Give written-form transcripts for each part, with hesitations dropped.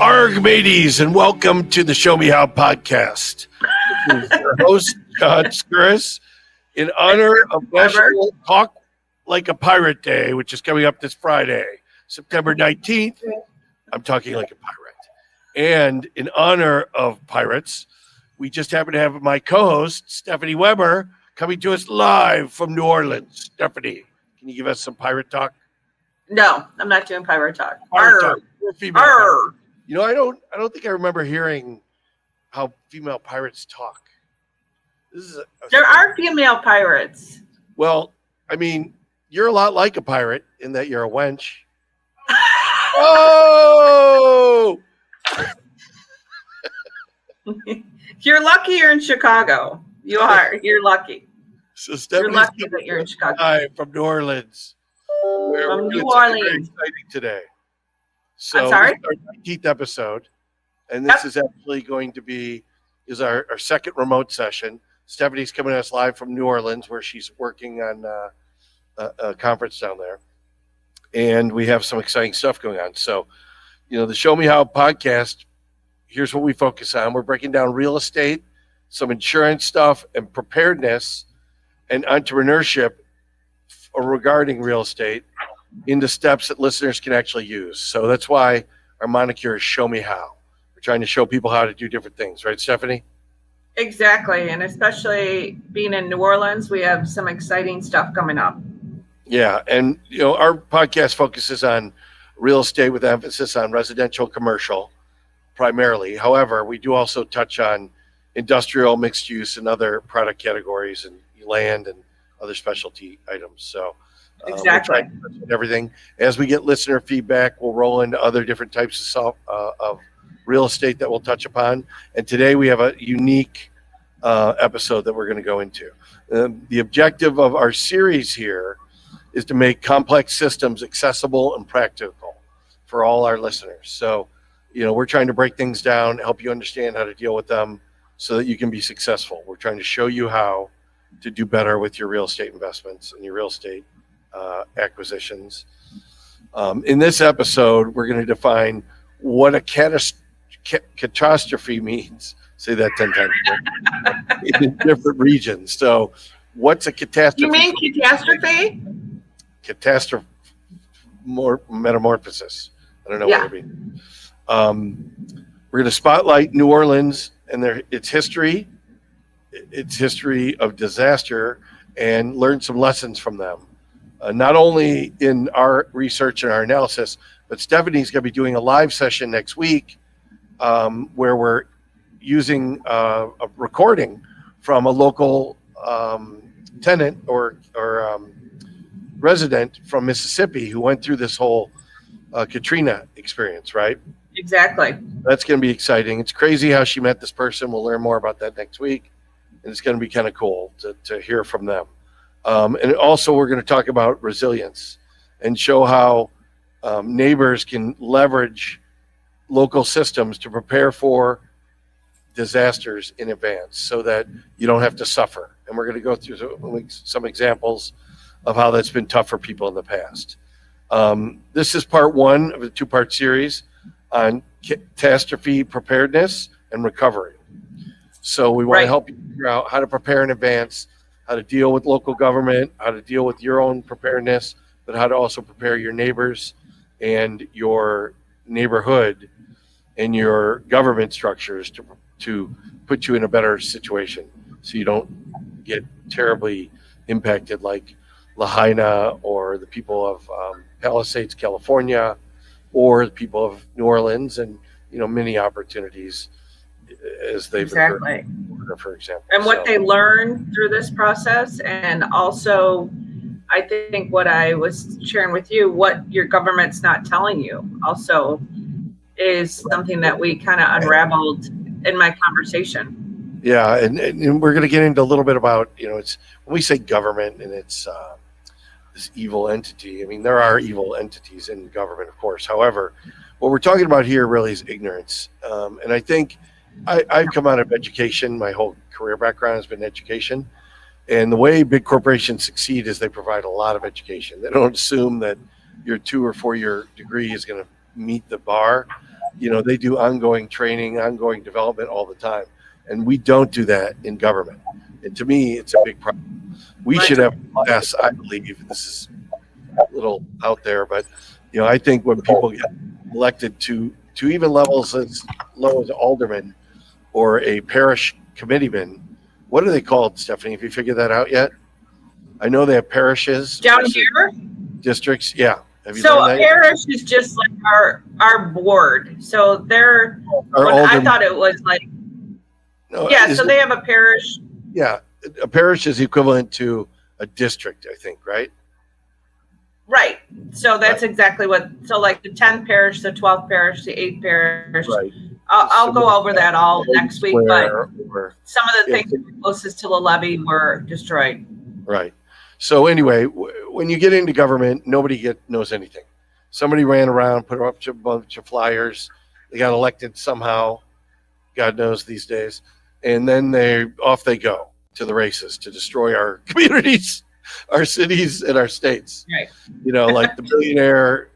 Arg mateys, and welcome to the Show Me How podcast. This is your host, John Skuris, in honor of National Talk Like a Pirate Day, which is coming up this Friday, September 19th. I'm talking like a pirate. And in honor of pirates, we just happen to have my co-host, Stephanie Weber, coming to us live from New Orleans. Stephanie, can you give us some pirate talk? No, I'm not doing pirate talk. Pirate talk. You're a female pirate. You know, I don't think I remember hearing how female pirates talk. There are female pirates. Well, I mean, you're a lot like a pirate in that you're a wench. Oh! You're lucky you're in Chicago. You are. You're lucky. So you're lucky that you're in Chicago. Hi, from New Orleans. From New Orleans. Very exciting today. So I'm sorry? This is our 19th episode, and this is actually going to be our second remote session. Stephanie's coming to us live from New Orleans, where she's working on a conference down there, and we have some exciting stuff going on. So, you know, the Show Me How podcast, here's what we focus on. We're breaking down real estate, some insurance stuff, and preparedness and entrepreneurship regarding real estate into steps that listeners can actually use. So that's why our moniker is Show Me How. We're trying to show people how to do different things, right, Stephanie? Exactly. And especially being in New Orleans, we have some exciting stuff coming up. Yeah. And, you know, our podcast focuses on real estate with emphasis on residential, commercial, primarily. However, we do also touch on industrial, mixed use, and other product categories, and land and other specialty items. So exactly. Everything. As we get listener feedback, we'll roll into other different types of real estate that we'll touch upon. And today we have a unique episode that we're going to go into. The objective of our series here is to make complex systems accessible and practical for all our listeners. So, you know, we're trying to break things down, help you understand how to deal with them so that you can be successful. We're trying to show you how to do better with your real estate investments and your real estate acquisitions. In this episode, we're going to define what a catastrophe means. Say that 10 times in different regions. So what's a catastrophe? You mean catastrophe? Catastrophe, more metamorphosis. I don't know what it means. We're going to spotlight New Orleans and its history of disaster, and learn some lessons from them. Not only in our research and our analysis, but Stephanie's going to be doing a live session next week where we're using a recording from a local tenant or resident from Mississippi who went through this whole Katrina experience, right? Exactly. That's going to be exciting. It's crazy how she met this person. We'll learn more about that next week. And it's going to be kind of cool to hear from them. And also we're going to talk about resilience and show how neighbors can leverage local systems to prepare for disasters in advance so that you don't have to suffer. And we're going to go through some examples of how that's been tough for people in the past. This is part one of a two-part series on catastrophe preparedness and recovery. So we want to help you figure out how to prepare in advance, how to deal with local government, how to deal with your own preparedness, but how to also prepare your neighbors and your neighborhood and your government structures to put you in a better situation so you don't get terribly impacted like Lahaina or the people of Palisades, California, or the people of New Orleans, and, you know, many opportunities as they've occurred, for example. And what they learn through this process, and also I think what I was sharing with you, what your government's not telling you also is something that we kind of unraveled in my conversation. Yeah, and we're going to get into a little bit about, you know, it's when we say government and it's this evil entity. I mean, there are evil entities in government, of course. However, what we're talking about here really is ignorance. And I think I've come out of education. My whole career background has been education. And the way big corporations succeed is they provide a lot of education. They don't assume that your 2 or 4 year degree is going to meet the bar. they do ongoing training, ongoing development all the time. And we don't do that in government. And to me, it's a big problem. We should have a class, I believe, this is a little out there, but I think when people get elected to even levels as low as alderman or a parish committeeman, what are they called, Stephanie? Have you figured that out yet? I know they have parishes. Down here? Districts, yeah. Have you So learned a that yet? parish is just like our board. So they're, Our I alderman- thought it was like, No, yeah, is so it- they have a parish. Yeah, a parish is equivalent to a district, I think, right? Right. So that's exactly so like the 10th parish, the 12th parish, the 8th parish. Right. I'll go over that all next week, but Or, some of the things closest to the levee were destroyed. right. So anyway, when you get into government, nobody knows anything. Somebody ran around, put up a bunch of flyers. They got elected somehow. God knows these days. And then off they go to the races to destroy our communities, our cities, and our states. Right. Like the billionaire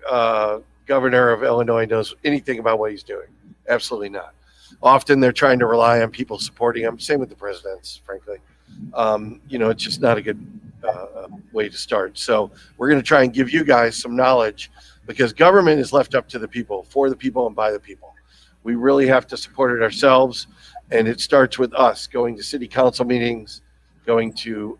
governor of Illinois knows anything about what he's doing. Absolutely not. Often they're trying to rely on people supporting them. Same with the presidents, frankly. It's just not a good way to start. So we're going to try and give you guys some knowledge, because government is left up to the people, for the people, and by the people. We really have to support it ourselves. And it starts with us going to city council meetings, going to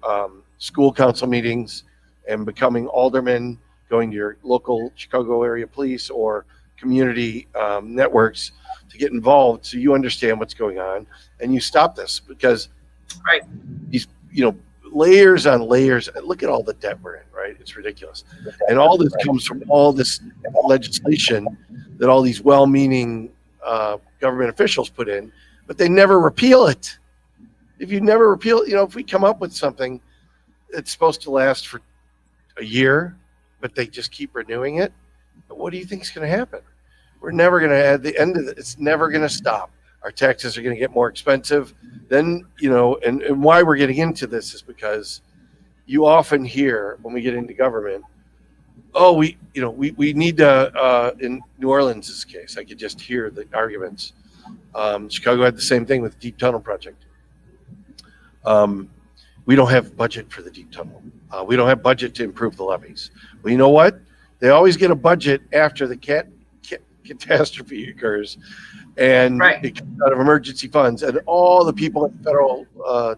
school council meetings, and becoming aldermen, going to your local Chicago area police or community networks to get involved, so you understand what's going on and you stop this. Because these, layers on layers, look at all the debt we're in, right? It's ridiculous. And all this comes from all this legislation that all these well-meaning government officials put in, but they never repeal it. If you never repeal it, if we come up with something that's supposed to last for a year, but they just keep renewing it, what do you think is going to happen? We're never going to, at the end of it, it's never going to stop. Our taxes are going to get more expensive. Then, and why we're getting into this is because you often hear when we get into government, oh, we need to, in New Orleans' case, I could just hear the arguments. Chicago had the same thing with the Deep Tunnel project. We don't have budget for the Deep Tunnel. We don't have budget to improve the levees. Well, you know what? They always get a budget after the catastrophe occurs, and it comes out of emergency funds, and all the people in federal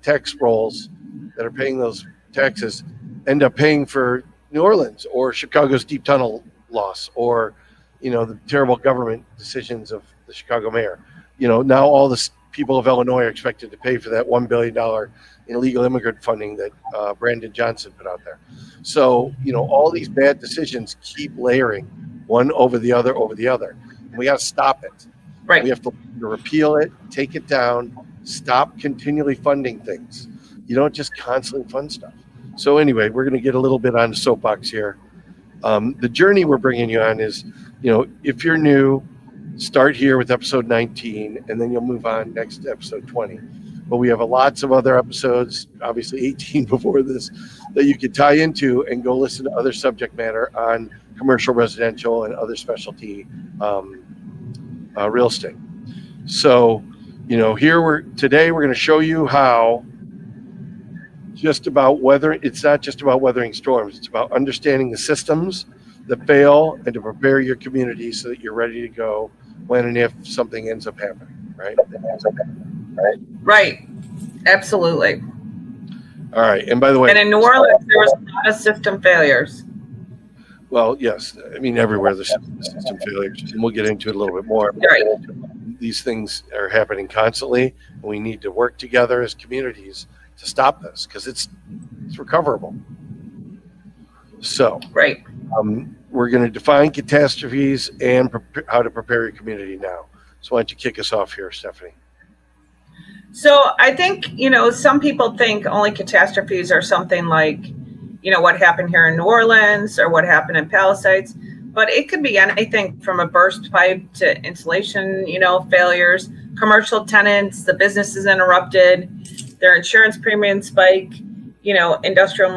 tax rolls that are paying those taxes end up paying for New Orleans or Chicago's Deep Tunnel loss, or the terrible government decisions of the Chicago mayor. Now all the people of Illinois are expected to pay for that $1 billion illegal immigrant funding that Brandon Johnson put out there. So all these bad decisions keep layering one over the other over the other. And we got to stop it. Right. We have to repeal it, take it down, stop continually funding things. You don't just constantly fund stuff. So anyway, we're going to get a little bit on the soapbox here. The journey we're bringing you on is, if you're new, start here with episode 19, and then you'll move on next to episode 20. But we have lots of other episodes, obviously 18 before this, that you can tie into and go listen to other subject matter on commercial, residential, and other specialty real estate. So, today we're going to show you how it's not just about weathering storms. It's about understanding the systems that fail and to prepare your community so that you're ready to go when and if something ends up happening, right? Right. Absolutely. All right. And by the way, and in New Orleans, there was a lot of system failures. Well, yes. I mean, everywhere there's system failures, and we'll get into it a little bit more. Right. These things are happening constantly, and we need to work together as communities to stop this, because it's recoverable. So, right. We're going to define catastrophes and how to prepare your community now. So why don't you kick us off here, Stephanie? So I think, some people think only catastrophes are something like, what happened here in New Orleans or what happened in Palisades, but it could be anything from a burst pipe to insulation, failures, commercial tenants, the business is interrupted, their insurance premium spike, industrial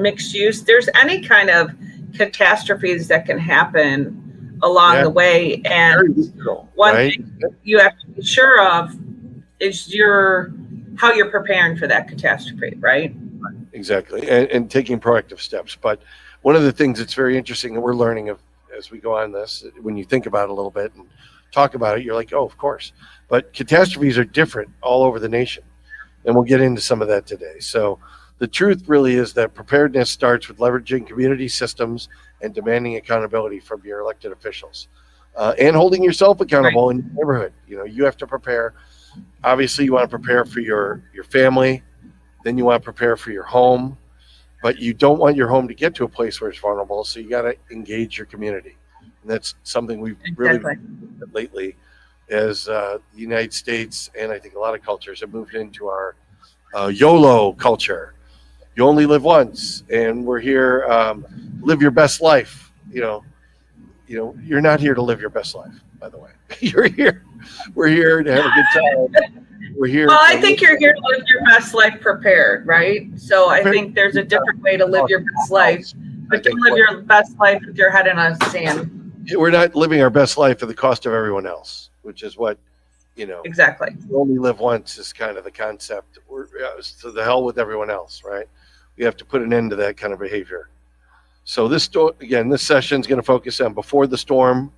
mixed use. There's any kind of catastrophes that can happen along the way. Very And digital, one right? thing you have to be sure of is how you're preparing for that catastrophe, right? Exactly, and taking proactive steps. But one of the things that's very interesting that we're learning of as we go on this, when you think about it a little bit and talk about it, you're like, oh, of course. But catastrophes are different all over the nation, and we'll get into some of that today. So the truth really is that preparedness starts with leveraging community systems and demanding accountability from your elected officials, and holding yourself accountable in your neighborhood. You have to prepare. Obviously, you want to prepare for your family. Then you want to prepare for your home, but you don't want your home to get to a place where it's vulnerable. So you got to engage your community, and that's something we've really lately, as the United States and I think a lot of cultures have moved into our YOLO culture. You only live once, and we're here. Live your best life. You're not here to live your best life. By the way, you're here. We're here to have a good time. We're here. Well, I think you're here to live your best life prepared, right? So I think there's a different way to live your best life. But don't live your best life with your head in the sand. We're not living our best life at the cost of everyone else, which is what, Exactly. You only live once is kind of the concept. We're to the hell with everyone else, right? We have to put an end to that kind of behavior. So this session is going to focus on before the storm,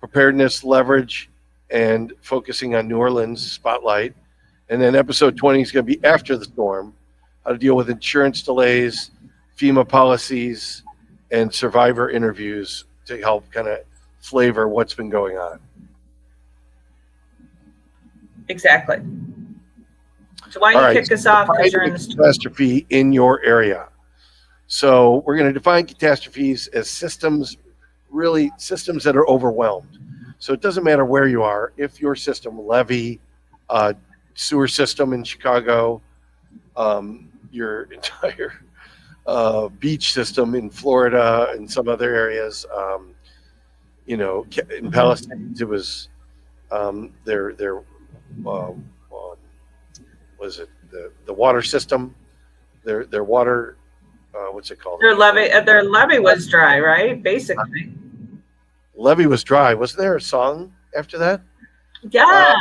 preparedness, leverage, and focusing on New Orleans spotlight. And then episode 20 is going to be after the storm, how to deal with insurance delays, FEMA policies, and survivor interviews to help kind of flavor what's been going on. Exactly. So why don't you kick us off? Because you're in the catastrophe in your area. So we're going to define catastrophes as systems that are overwhelmed. So it doesn't matter where you are. If your system, levee, sewer system in Chicago, your entire beach system in Florida and some other areas, in Palisades, it was their was it the water system, their water, what's it called? Their levee was dry, right? Basically. Levee was dry. Wasn't there a song after that? Yeah.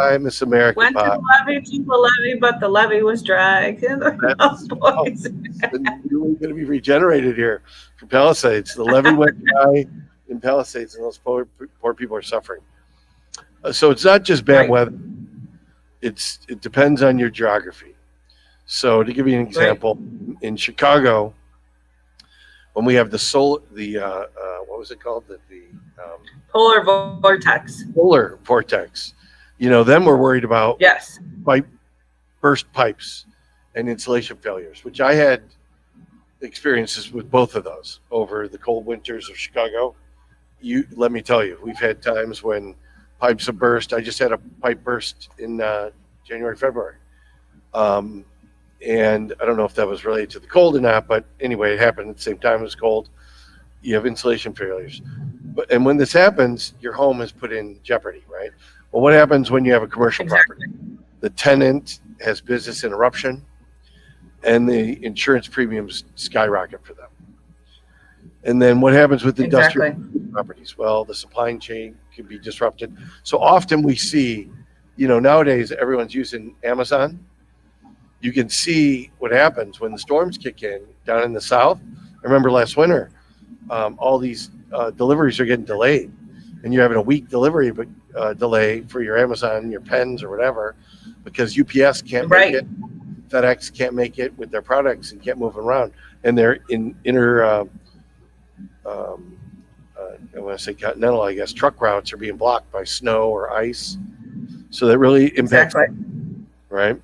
I Miss America. Went to the levee, but the levee was dry. That's really going to be regenerated here for Palisades. The levee went dry in Palisades, and those poor people are suffering. So it's not just bad weather. It depends on your geography. So to give you an example, in Chicago, when we have what was it called? The polar vortex. Polar vortex. Then we're worried about burst pipes and insulation failures, which I had experiences with both of those over the cold winters of Chicago. Let me tell you, we've had times when pipes have burst. I just had a pipe burst in January, February. And I don't know if that was related to the cold or not, but anyway, it happened at the same time as cold. You have insulation failures. And when this happens, your home is put in jeopardy, right? Well, what happens when you have a commercial property? The tenant has business interruption, and the insurance premiums skyrocket for them. And then what happens with industrial properties? Well, the supply chain can be disrupted. So often we see, nowadays everyone's using Amazon. You can see what happens when the storms kick in down in the South. I remember last winter, all these deliveries are getting delayed, and you're having a week delivery delay for your Amazon, your pens or whatever, because UPS can't make it, FedEx can't make it with their products and can't move them around, and they're in I want to say continental, I guess, truck routes are being blocked by snow or ice, so that really impacts, right?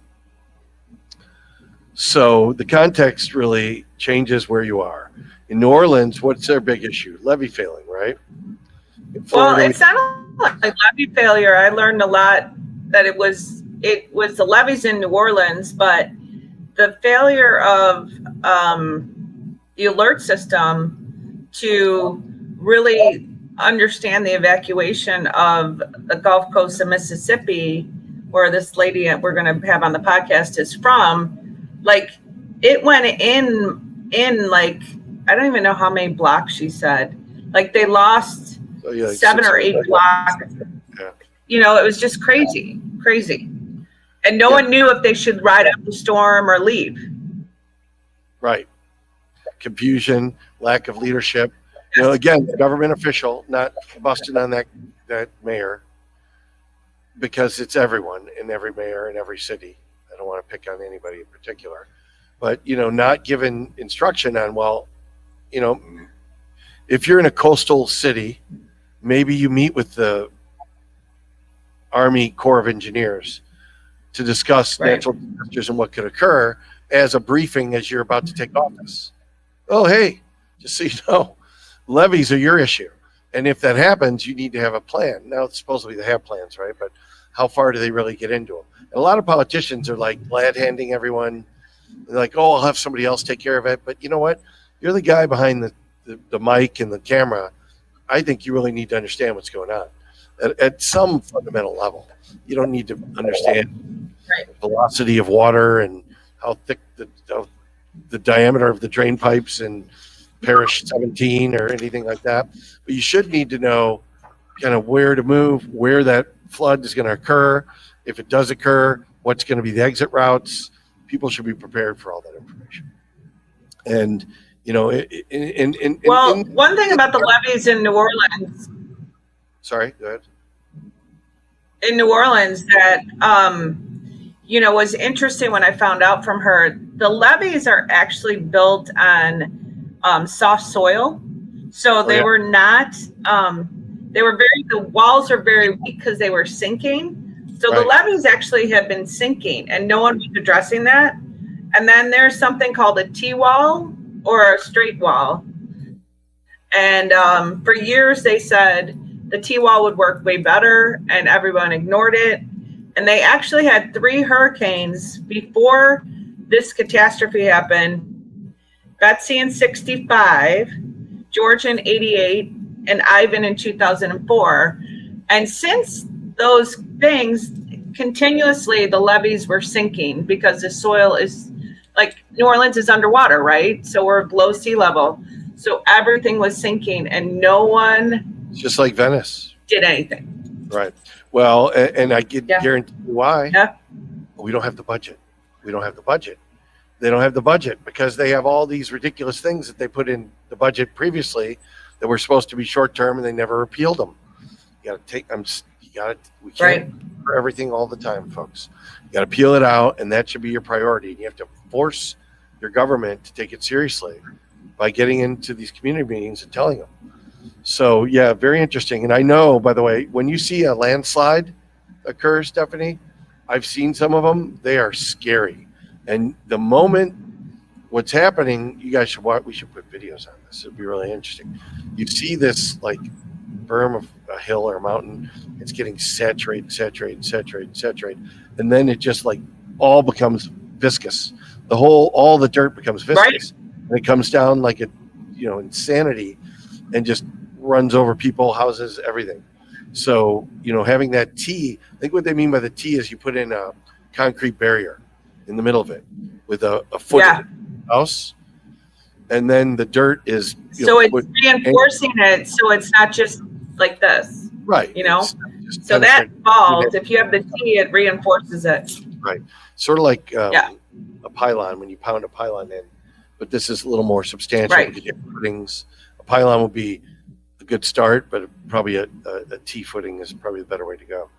So the context really changes where you are. In New Orleans, what's their big issue? Levee failing, right? Well, it's not like levee failure. I learned a lot that it was the levees in New Orleans, but the failure of the alert system to really understand the evacuation of the Gulf Coast of Mississippi, where this lady we're going to have on the podcast is from. Like, it went in like, I don't even know how many blocks she said. Like, they lost yeah, like 7 or 8 blocks. Yeah. You know, it was just crazy. And no Yeah. one knew if they should ride up the storm or leave. Right. Confusion, lack of leadership. You know, again, the government official not busting on that mayor, because it's everyone in every mayor in every city. I don't want to pick on anybody in particular, but you know, not given instruction on, well, you know, if you're in a coastal city, maybe you meet with the Army Corps of Engineers to discuss natural disasters and what could occur as a briefing as you're about to take office. Oh, hey, just so you know, levees are your issue. And if that happens, you need to have a plan. Now, supposedly they have plans, right? But how far do they really get into them? And a lot of politicians are like glad-handing everyone. They're like, oh, I'll have somebody else take care of it. But you know what? You're the guy behind the mic and the camera. I think you really need to understand what's going on at some fundamental level. You don't need to understand the velocity of water and how thick the diameter of the drain pipes in Parish 17 or anything like that. But you should need to know kind of where to move, where that flood is going to occur. If it does occur, what's going to be the exit routes. People should be prepared for all that information. And, you know, one thing about the levees in New Orleans. Sorry, go ahead. In New Orleans that, you know, was interesting when I found out from her, the levees are actually built on soft soil. So they were not, the walls are very weak because they were sinking. So the levees actually have been sinking and no one was addressing that. And then there's something called a T-wall or a straight wall. And for years they said the T-wall would work way better and everyone ignored it. And they actually had 3 hurricanes before this catastrophe happened. Betsy in 65, George in 88, and Ivan in 2004. And since those things, continuously the levees were sinking because the soil is, like, New Orleans is underwater, right? So we're below sea level. So everything was sinking and no one, just like Venice, did anything. Right. Well, and I guarantee you why. Yeah. We don't have the budget. They don't have the budget because they have all these ridiculous things that they put in the budget previously that were supposed to be short term, and they never repealed them. You got to take them. We can't for everything all the time, folks. You got to peel it out, and that should be your priority. And you have to force your government to take it seriously by getting into these community meetings and telling them. So yeah, very interesting. And I know, by the way, when you see a landslide occur, Stephanie, I've seen some of them. They are scary. And the moment what's happening, you guys should watch. We should put videos on this. It'd be really interesting. You see this like berm of a hill or a mountain. It's getting saturated, and then it just like all becomes viscous. All the dirt becomes viscous, and it comes down like a, you know, insanity, and just runs over people, houses, everything. So, you know, having that T, I think what they mean by the T is you put in a concrete barrier in the middle of it with a foot house, and then the dirt is, so it's reinforcing it, so it's not just like this, right? You know, so that falls. If you have the T, it reinforces it, right? Sort of like a pylon when you pound a pylon in, but this is a little more substantial because you have footings. A pylon would be a good start, but probably a T footing is probably the better way to go.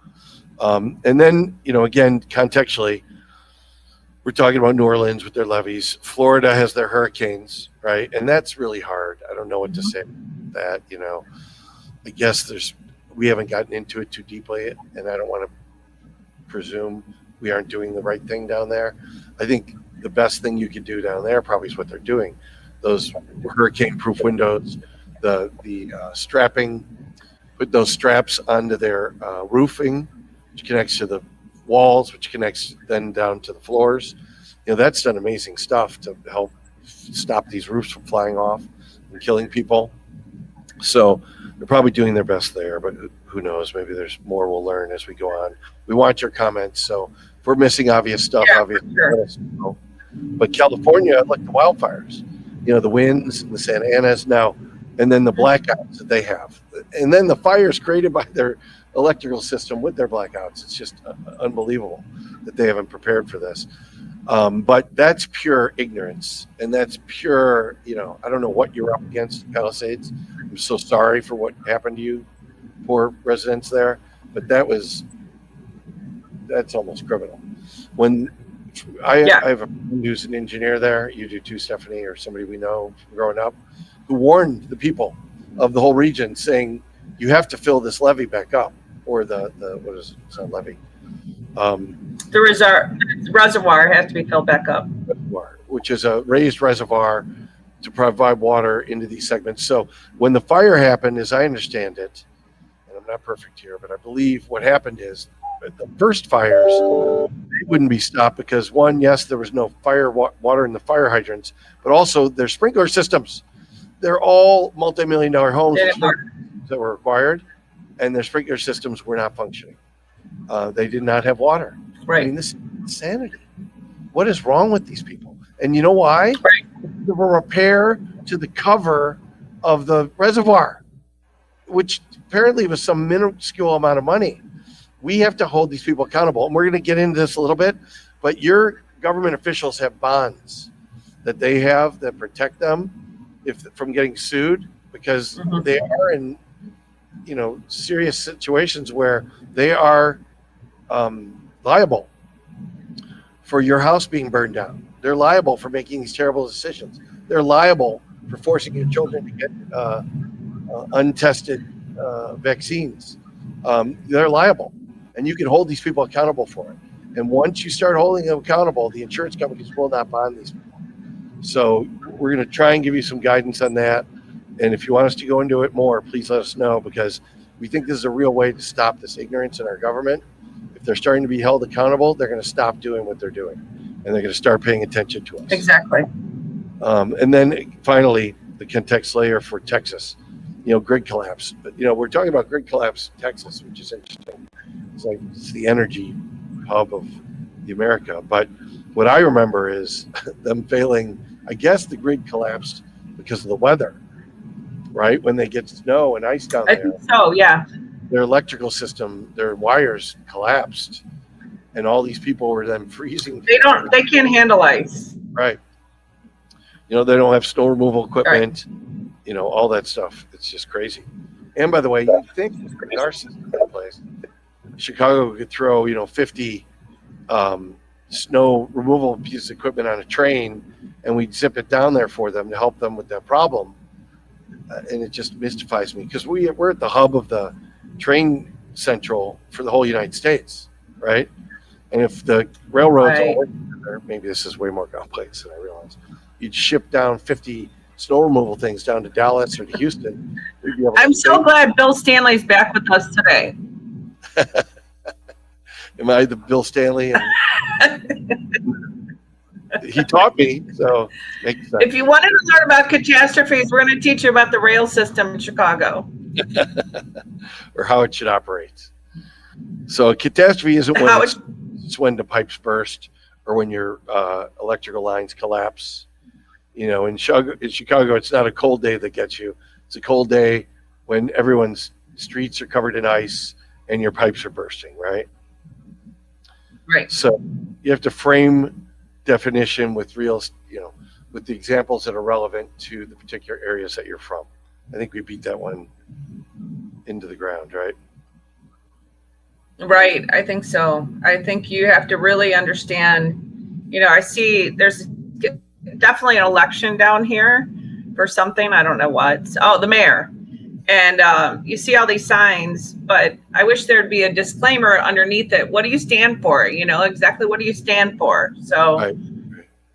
And then, you know, again, contextually, we're talking about New Orleans with their levees. Florida has their hurricanes, right? And that's really hard. I don't know what to say about that, you know. I guess we haven't gotten into it too deeply, and I don't want to presume we aren't doing the right thing down there. I think the best thing you could do down there probably is what they're doing. Those hurricane-proof windows, the strapping, put those straps onto their roofing, which connects to the walls, which connects then down to the floors. You know, that's done amazing stuff to help stop these roofs from flying off and killing people. So they're probably doing their best there, but who knows? Maybe there's more we'll learn as we go on. We want your comments. So if we're missing obvious stuff, obviously. Sure. But California, like the wildfires, you know, the winds, the Santa Anas now, and then the blackouts that they have. and then the fires created by their electrical system with their blackouts. It's just unbelievable that they haven't prepared for this. But that's pure ignorance, and that's pure, I don't know what you're up against, Palisades. I'm so sorry for what happened to you, poor residents there, but that's almost criminal. When I have a friend who's an engineer there, you do too, Stephanie, or somebody we know from growing up, who warned the people of the whole region, saying, you have to fill this levee back up, or the what is it? It's not levee. The reservoir has to be filled back up. Which is a raised reservoir to provide water into these segments. So when the fire happened, as I understand it, and I'm not perfect here, but I believe what happened is the first fires, they wouldn't be stopped because, one, yes, there was no water in the fire hydrants, but also their sprinkler systems. They're all multi-million-dollar homes that were required, and their sprinkler systems were not functioning. They did not have water. Right. I mean, this is insanity. What is wrong with these people? And you know why? Right. They were repair to the cover of the reservoir, which apparently was some minuscule amount of money. We have to hold these people accountable. And we're going to get into this a little bit, but your government officials have bonds that they have that protect them from getting sued, because they are in serious situations where they are liable for your house being burned down. They're liable for making these terrible decisions. They're liable for forcing your children to get untested vaccines. They're liable, and you can hold these people accountable for it. And once you start holding them accountable, the insurance companies will not bond these people. So we're going to try and give you some guidance on that. And if you want us to go into it more, please let us know, because we think this is a real way to stop this ignorance in our government. If they're starting to be held accountable, they're going to stop doing what they're doing, and they're going to start paying attention to us. Exactly. And then finally, the context layer for Texas, grid collapse. But, we're talking about grid collapse in Texas, which is interesting. It's the energy hub of the America. But what I remember is them failing. I guess the grid collapsed because of the weather, right? When they get snow and ice down there. I think so, yeah. Their electrical system, their wires collapsed, and all these people were then freezing. They can't handle ice. Right. They don't have snow removal equipment, all that stuff. It's just crazy. And by the way, you think in our system in place, Chicago could throw, 50 snow removal pieces of equipment on a train, and we'd zip it down there for them to help them with that problem. And it just mystifies me, because we're at the hub of the train central for the whole United States, right? And if the railroads all work together, maybe this is way more complex than I realize, you'd ship down 50 snow removal things down to Dallas or to Houston. I'm so glad Bill Stanley's back with us today. Am I the Bill Stanley? He taught me, so makes sense. If you wanted to learn about catastrophes, we're going to teach you about the rail system in Chicago. Or how it should operate. So a catastrophe isn't when it's when the pipes burst or when your electrical lines collapse. In Chicago, it's not a cold day that gets you. It's a cold day when everyone's streets are covered in ice and your pipes are bursting, right? Right. So you have to frame definition with real, with the examples that are relevant to the particular areas that you're from. I think we beat that one into the ground, right? Right. I think so. I think you have to really understand, I see there's definitely an election down here for something. I don't know what. Oh, the mayor. And you see all these signs, but I wish there'd be a disclaimer underneath it. What do you stand for? Exactly what do you stand for? So Right.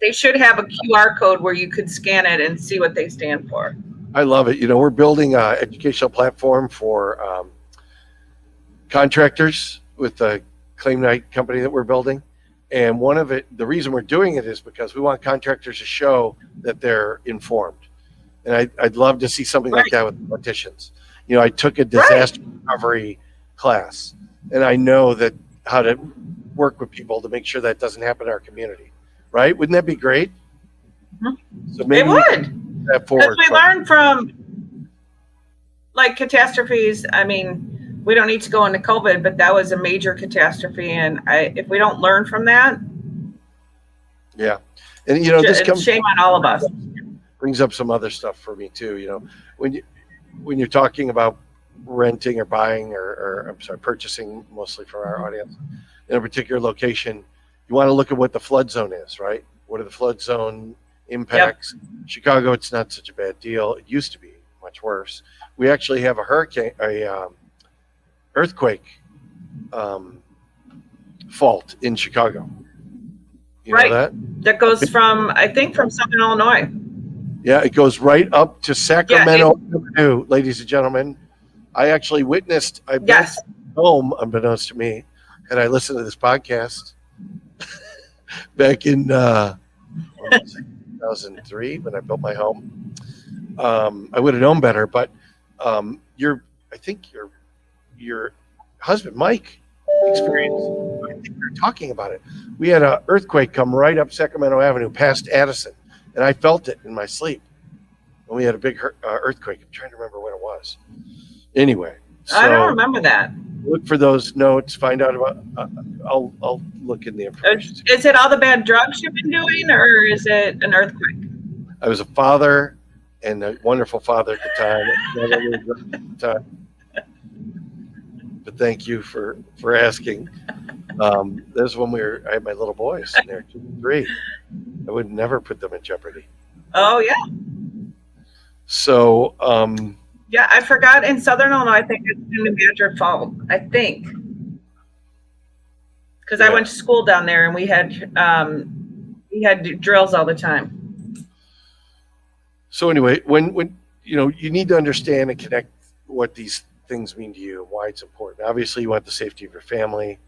They should have a QR code where you could scan it and see what they stand for. I love it. We're building an educational platform for contractors with the Claim Night company that we're building. And the reason we're doing it is because we want contractors to show that they're informed. And I'd love to see something like that with politicians. I took a disaster recovery class, and I know that how to work with people to make sure that doesn't happen in our community. Right? Wouldn't that be great? Mm-hmm. So maybe it would. That forward because we learn from like catastrophes, I mean, we don't need to go into COVID, but that was a major catastrophe. And if we don't learn from that, Yeah. And, this it's shame on all of us. brings up some other stuff for me too. When you're talking about renting or buying or I'm sorry, purchasing, mostly for our audience, in a particular location, you want to look at what the flood zone is, right? What are the flood zone impacts? Yep. Chicago, it's not such a bad deal. It used to be much worse. We actually have a earthquake fault in Chicago. You know that goes from, I think, from Southern Illinois. Yeah, it goes right up to Sacramento Avenue, ladies and gentlemen. I actually witnessed, I went home, unbeknownst to me, and I listened to this podcast back in 2003 when I built my home. I would have known better, but I think your husband, Mike, experienced, I think we were talking about it. We had an earthquake come right up Sacramento Avenue past Addison, and I felt it in my sleep. And we had a big earthquake. I'm trying to remember when it was. Anyway. So I don't remember that. Look for those notes, find out about, I'll look in the information. Is it all the bad drugs you've been doing, or is it an earthquake? I was a father, and a wonderful father at the time. But thank you for asking. This is when I had my little boys, and they're 2 and 3. I would never put them in jeopardy. Oh, yeah. So, yeah, I forgot in Southern Illinois, I think it's New Hampshire fault, I think. Because I went to school down there, and we had drills all the time. So anyway, when you need to understand and connect what these things mean to you and why it's important. Obviously, you want the safety of your family,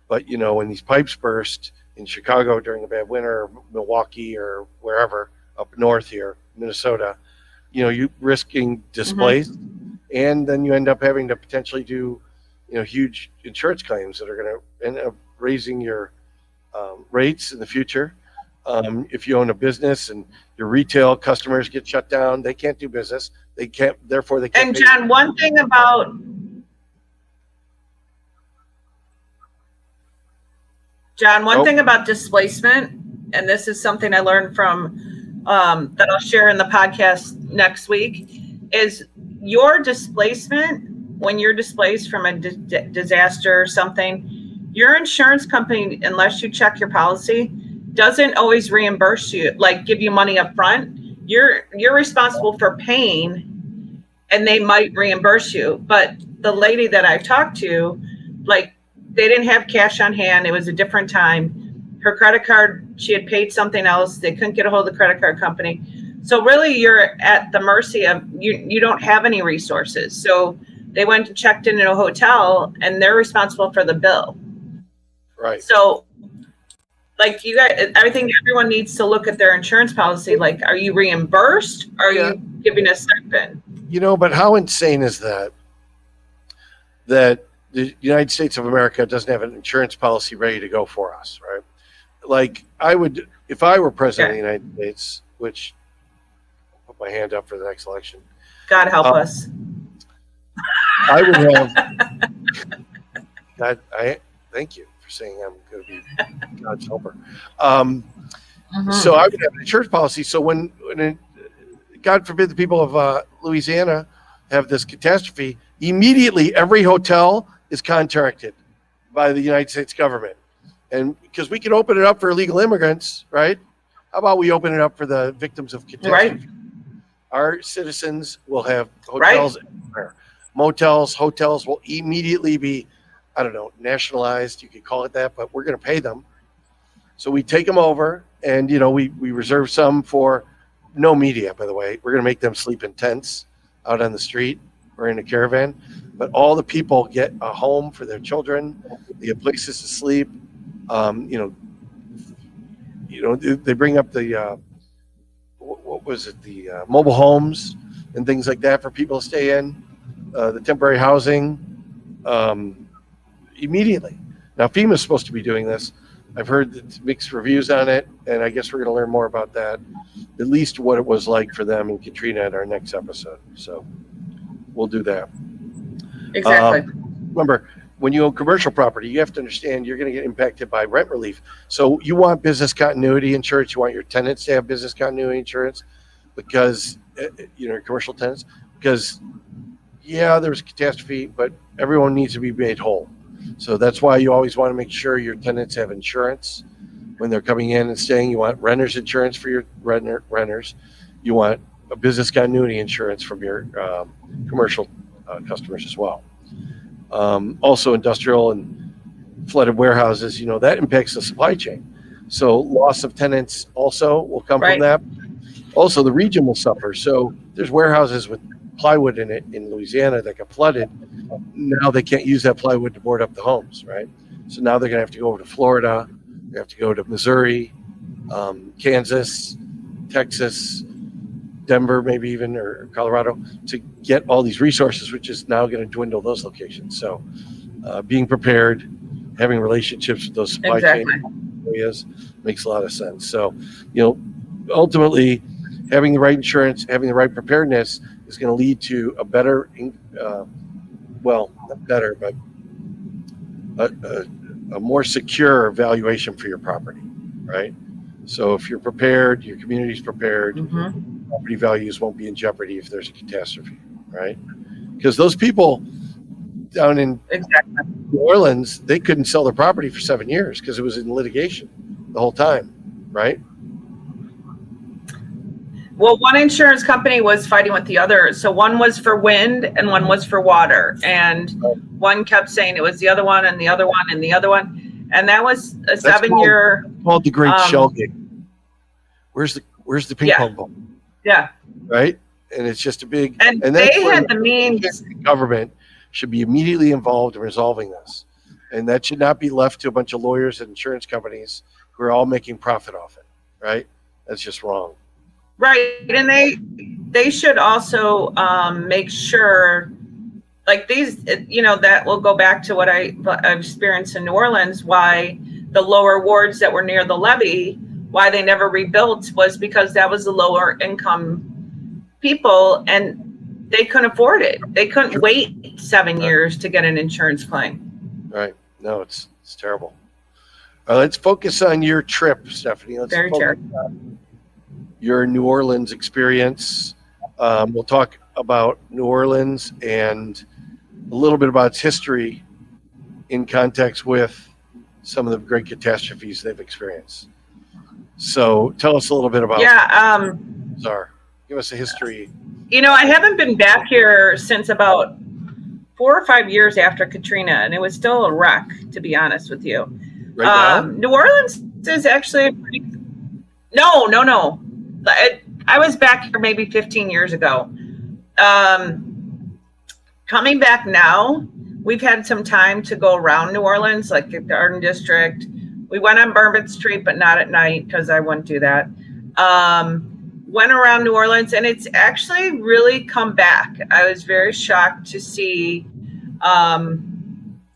but when these pipes burst in Chicago during a bad winter, or Milwaukee, or wherever up north here, Minnesota, you risking displaced, and then you end up having to potentially do huge insurance claims that are going to end up raising your rates in the future. If you own a business and your retail customers get shut down, they can't do business. They can't. And John, one thing about displacement, and this is something I learned from that I'll share in the podcast next week, is your displacement, when you're displaced from a disaster or something, your insurance company, unless you check your policy, doesn't always reimburse you, like give you money up front. You're responsible for paying, and they might reimburse you. But the lady that I've talked to, like, they didn't have cash on hand. It was a different time. Her credit card, she had paid something else. They couldn't get a hold of the credit card company. So really, you're at the mercy of, you don't have any resources. So they went and checked in a hotel, and they're responsible for the bill. Right. So, like, you guys, I think everyone needs to look at their insurance policy. Like, are you reimbursed? Or are you giving a stipend? But how insane is that? That the United States of America doesn't have an insurance policy ready to go for us, right? Like, I would, if I were president of the United States, which I'll put my hand up for the next election. God help us. I would have. Thank you for saying I'm going to be God's helper. So I would have an insurance policy. So when God forbid, the people of Louisiana have this catastrophe, immediately every hotel is contracted by the United States government. And because we can open it up for illegal immigrants, right? How about we open it up for the victims of catastrophe? Right. Our citizens will have hotels everywhere. Motels, hotels will immediately be, I don't know, nationalized. You could call it that, but we're going to pay them. So we take them over, and we reserve some for no media, by the way. We're going to make them sleep in tents out on the street or in a caravan. But all the people get a home for their children. They get places to sleep. They bring up the what was it? The mobile homes and things like that for people to stay in. The temporary housing immediately. Now, FEMA's supposed to be doing this. I've heard mixed reviews on it, and I guess we're going to learn more about that, at least what it was like for them in Katrina at our next episode. So we'll do that. Exactly. Remember, when you own commercial property, you have to understand you're going to get impacted by rent relief. So you want business continuity insurance. You want your tenants to have business continuity insurance because, commercial tenants, because, yeah, there's a catastrophe, but everyone needs to be made whole. So that's why you always want to make sure your tenants have insurance when they're coming in and staying. You want renter's insurance for your renters. You want a business continuity insurance from your commercial customers as well. Also, industrial and flooded warehouses, that impacts the supply chain. So loss of tenants also will come from that. Also, the region will suffer. So there's warehouses with plywood in it in Louisiana that got flooded. Now they can't use that plywood to board up the homes, right? So now they're going to have to go over to Florida. They have to go to Missouri, Kansas, Texas, Denver, maybe even, or Colorado, to get all these resources, which is now going to dwindle those locations. So being prepared, having relationships with those supply chain areas makes a lot of sense. So, ultimately, having the right insurance, having the right preparedness is going to lead to a better, not better, but a more secure valuation for your property, right? So if you're prepared, your community's prepared, property values won't be in jeopardy if there's a catastrophe, right? Because those people down in New Orleans, they couldn't sell their property for 7 years because it was in litigation the whole time, right? Well, one insurance company was fighting with the other. So one was for wind and one was for water. And one kept saying it was the other one and the other one and the other one. And that was a 7-year. Called the Great Shell Game. Where's the ping pong ball? Yeah. Right? And it's just a big. And they had the means. The government should be immediately involved in resolving this. And that should not be left to a bunch of lawyers and insurance companies who are all making profit off it. Right? That's just wrong. Right. And they should also make sure, like these, that will go back to what I've experienced in New Orleans, why the lower wards that were near the levee, why they never rebuilt was because that was the lower income people and they couldn't afford it. They couldn't wait 7 years to get an insurance claim. Right. No, it's terrible. Let's focus on your trip, Stephanie. Very terrible. Your New Orleans experience. We'll talk about New Orleans and a little bit about its history in context with some of the great catastrophes they've experienced. So tell us a little bit about Czar. Give us a history. I haven't been back here since about 4 or 5 years after Katrina, and it was still a wreck, to be honest with you. Right now? New Orleans is actually No. I was back here maybe 15 years ago. Coming back now, we've had some time to go around New Orleans, like the Garden District. We went on Bourbon Street, but not at night because I wouldn't do that. Went around New Orleans, and it's actually really come back. I was very shocked to see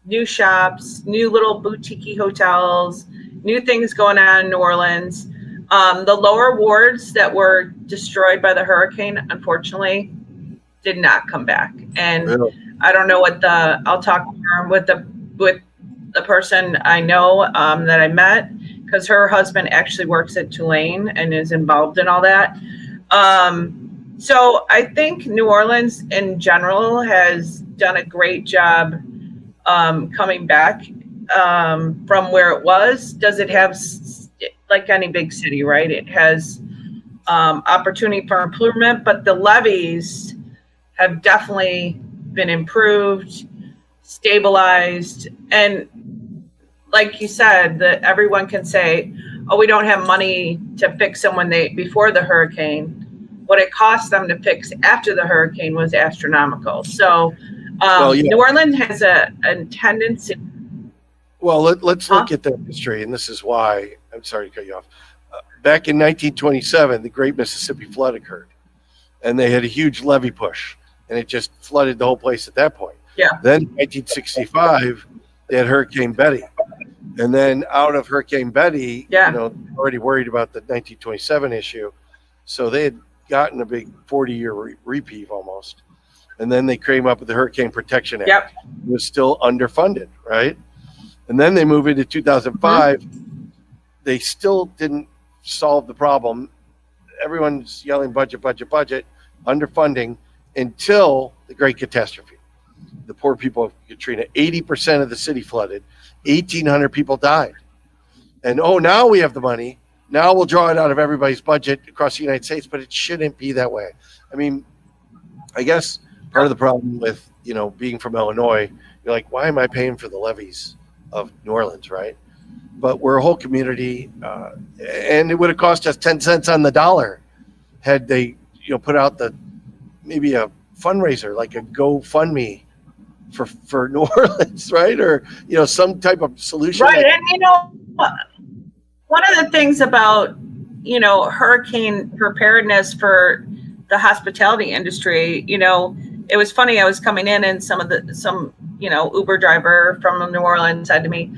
new shops, new little boutique hotels, new things going on in New Orleans. The lower wards that were destroyed by the hurricane, unfortunately, did not come back. And really? I don't know I'll talk more with the person I know that I met, because her husband actually works at Tulane and is involved in all that. So I think New Orleans in general has done a great job coming back from where it was. Does it have, like any big city, right? It has opportunity for improvement, but the levees have definitely been improved, stabilized, and like you said, that everyone can say, "Oh, we don't have money to fix them before the hurricane." What it cost them to fix after the hurricane was astronomical. So, New Orleans has a tendency. Well, let's look at the history, and this is why. I'm sorry to cut you off. Back in 1927, the Great Mississippi Flood occurred, and they had a huge levee push, and it just flooded the whole place at that point. Yeah. Then in 1965, they had Hurricane Betty, and then out of Hurricane Betty, already worried about the 1927 issue, so they had gotten a big 40-year reprieve almost. And then they came up with the Hurricane Protection Act. Yep. It was still underfunded, right? And then they move into 2005. They still didn't solve the problem. Everyone's yelling budget, budget, budget, underfunding until the Great Catastrophe. The poor people of Katrina, 80% of the city flooded, 1,800 people died. And now we have the money. Now we'll draw it out of everybody's budget across the United States, but it shouldn't be that way. I mean, I guess part of the problem with, being from Illinois, you're like, why am I paying for the levees of New Orleans, right? But we're a whole community, and it would have cost us 10 cents on the dollar had they, put out maybe a fundraiser, like a GoFundMe for New Orleans, right? Or, some type of solution. Right. And, one of the things about, hurricane preparedness for the hospitality industry, it was funny. I was coming in and some Uber driver from New Orleans said to me,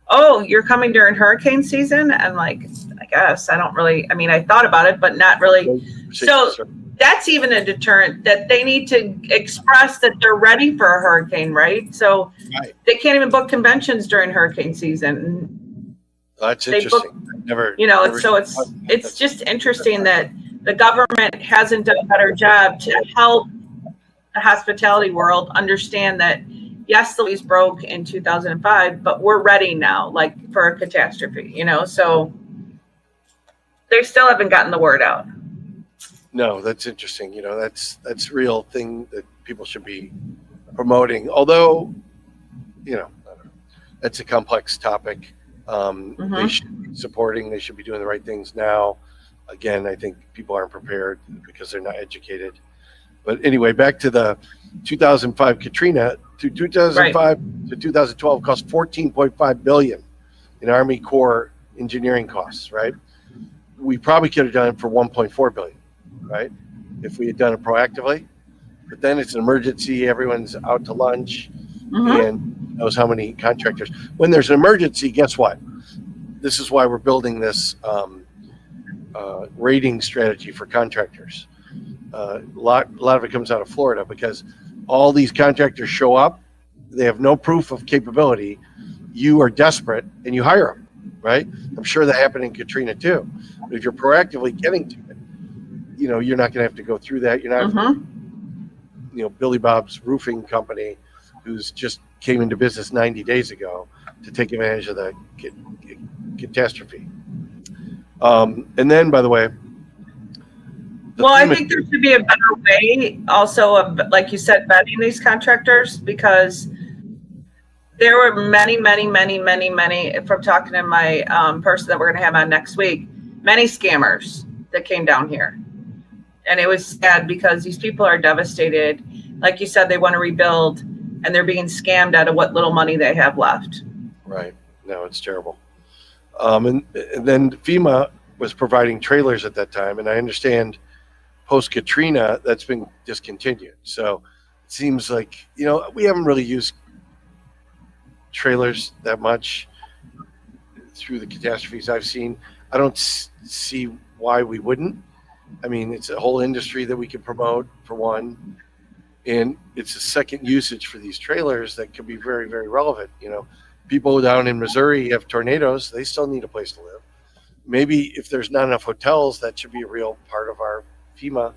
"Oh, you're coming during hurricane season?" I'm like, I guess. I thought about it, but not really. So that's even a deterrent, that they need to express that they're ready for a hurricane, right? So They can't even book conventions during hurricane season. That's interesting. It's just interesting that the government hasn't done a better job to help the hospitality world understand that, yes, the lease broke in 2005, but we're ready now, like for a catastrophe, so they still haven't gotten the word out. No, that's interesting. That's a real thing that people should be promoting. Although, I don't know, that's a complex topic. They should be supporting, they should be doing the right things now. Again, I think people aren't prepared because they're not educated. But anyway, back to the 2005 Katrina. To 2005 to 2012 cost $14.5 billion in Army Corps engineering costs, right? We probably could have done it for $1.4 billion, right? If we had done it proactively. But then it's an emergency, everyone's out to lunch, and knows how many contractors. When there's an emergency, guess what? This is why we're building this rating strategy for contractors. A lot of it comes out of Florida because all these contractors show up, they have no proof of capability. You are desperate and you hire them, right? I'm sure that happened in Katrina too. But if you're proactively getting to it, you're not going to have to go through that. You're not, Billy Bob's roofing company, who's just came into business 90 days ago to take advantage of the catastrophe. And then, by the way, I think there should be a better way also of, like you said, vetting these contractors, because there were many, if I'm talking to my person that we're going to have on next week, many scammers that came down here. And it was sad because these people are devastated. Like you said, they want to rebuild and they're being scammed out of what little money they have left. Right. No, it's terrible. And then FEMA was providing trailers at that time. And I understand post-Katrina, that's been discontinued. So it seems like, we haven't really used trailers that much through the catastrophes I've seen. I don't see why we wouldn't. I mean, it's a whole industry that we can promote, for one. And it's a second usage for these trailers that could be very, very relevant. People down in Missouri have tornadoes. They still need a place to live. Maybe if there's not enough hotels, that should be a real part of our FEMA,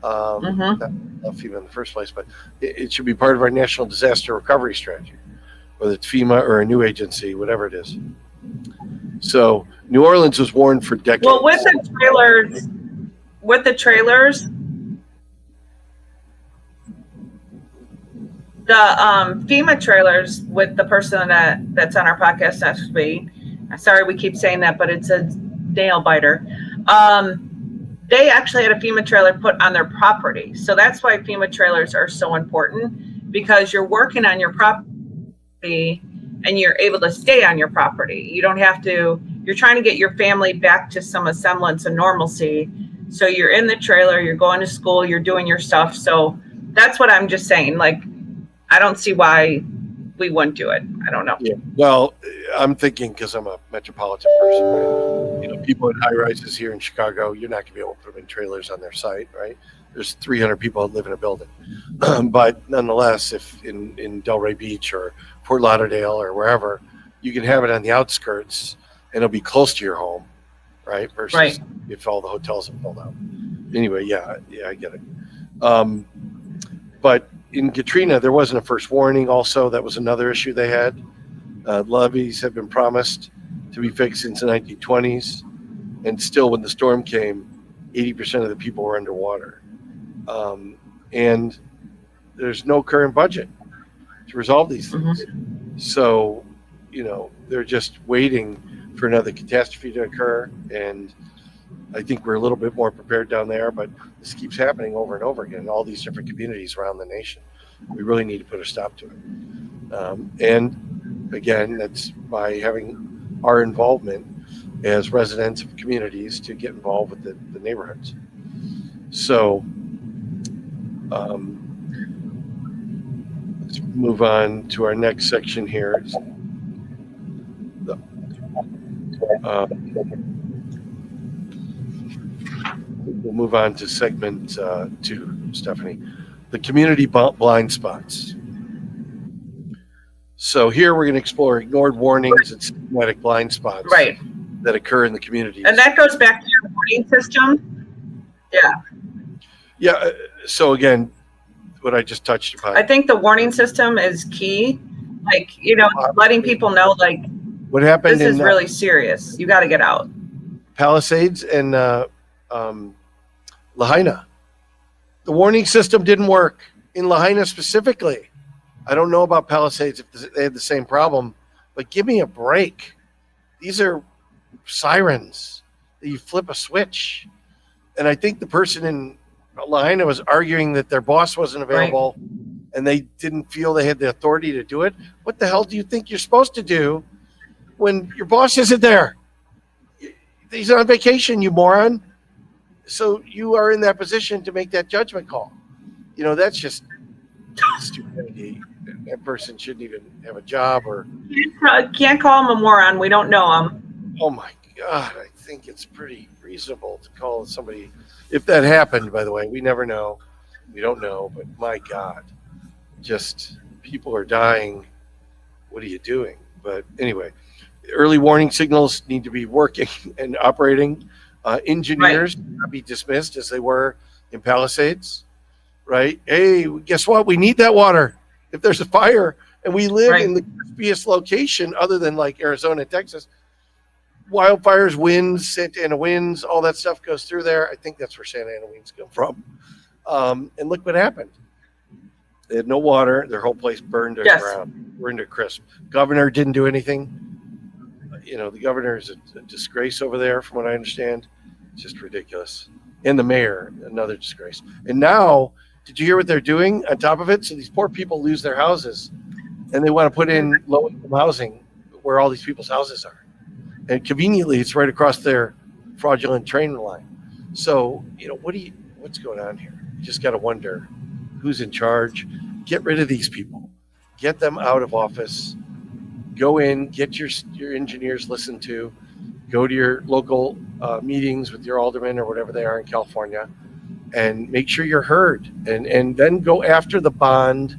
not FEMA in the first place, but it should be part of our national disaster recovery strategy, whether it's FEMA or a new agency, whatever it is. So New Orleans was warned for decades. Well, with the trailers, the FEMA trailers, with the person that's on our podcast next week, sorry we keep saying that, but it's a nail biter. They actually had a FEMA trailer put on their property. So that's why FEMA trailers are so important, because you're working on your property and you're able to stay on your property. You don't have to, you're trying to get your family back to some semblance of normalcy. So you're in the trailer, you're going to school, you're doing your stuff. So that's what I'm just saying. Like, I don't see why we wouldn't do it. I don't know. Yeah. Well, I'm thinking, because I'm a metropolitan person, right? People in high rises here in Chicago, you're not going to be able to put them in trailers on their site, right? there's 300 people that live in a building. But nonetheless, if in Delray Beach or Fort Lauderdale or wherever, you can have it on the outskirts and it'll be close to your home, right? Versus if all the hotels are filled out. Anyway, yeah, I get it. But in Katrina, there wasn't a first warning. Also, that was another issue they had. Levees have been promised to be fixed since the 1920s, and still, when the storm came, 80% of the people were underwater. And there's no current budget to resolve these things. So, they're just waiting for another catastrophe to occur. And I think we're a little bit more prepared down there, but this keeps happening over and over again in all these different communities around the nation. We really need to put a stop to it. And again, that's by having our involvement as residents of communities to get involved with the neighborhoods. So let's move on to our next section here. We'll move on to segment 2, Stephanie. The community blind spots. So here we're going to explore ignored warnings and systematic blind spots that occur in the community. And that goes back to your warning system. Yeah. Yeah. So again, what I just touched upon. I think the warning system is key. Like, letting people know, like, what happened this is really serious. You got to get out. Palisades and Lahaina. The warning system didn't work in Lahaina specifically. I don't know about Palisades if they had the same problem, but give me a break. These are sirens that you flip a switch. And I think the person in Lahaina was arguing that their boss wasn't available and they didn't feel they had the authority to do it. What the hell do you think you're supposed to do when your boss isn't there? He's on vacation, you moron. So you are in that position to make that judgment call. That's just stupidity. That person shouldn't even have a job or. Can't call him a moron. We don't know him. Oh my God. I think it's pretty reasonable to call somebody. If that happened, by the way, we never know. We don't know, but my God, just people are dying. What are you doing? But anyway, early warning signals need to be working and operating. Engineers not be dismissed as they were in Palisades, right? Hey, guess what? We need that water if there's a fire, and we live in the crispiest location other than like Arizona and Texas. Wildfires, winds, Santa Ana winds, all that stuff goes through there. I think that's where Santa Ana winds come from. And look what happened. They had no water. Their whole place burned to the ground, burned to crisp. Governor didn't do anything. The governor is a disgrace over there, from what I understand. It's just ridiculous. And the mayor, another disgrace. And now, did you hear what they're doing on top of it? So these poor people lose their houses, and they want to put in low-income housing where all these people's houses are. And conveniently, it's right across their fraudulent train line. So, what's going on here? You just got to wonder who's in charge. Get rid of these people. Get them out of office. Go in, get your engineers listened to, go to your local meetings with your aldermen or whatever they are in California, and make sure you're heard. And then go after the bond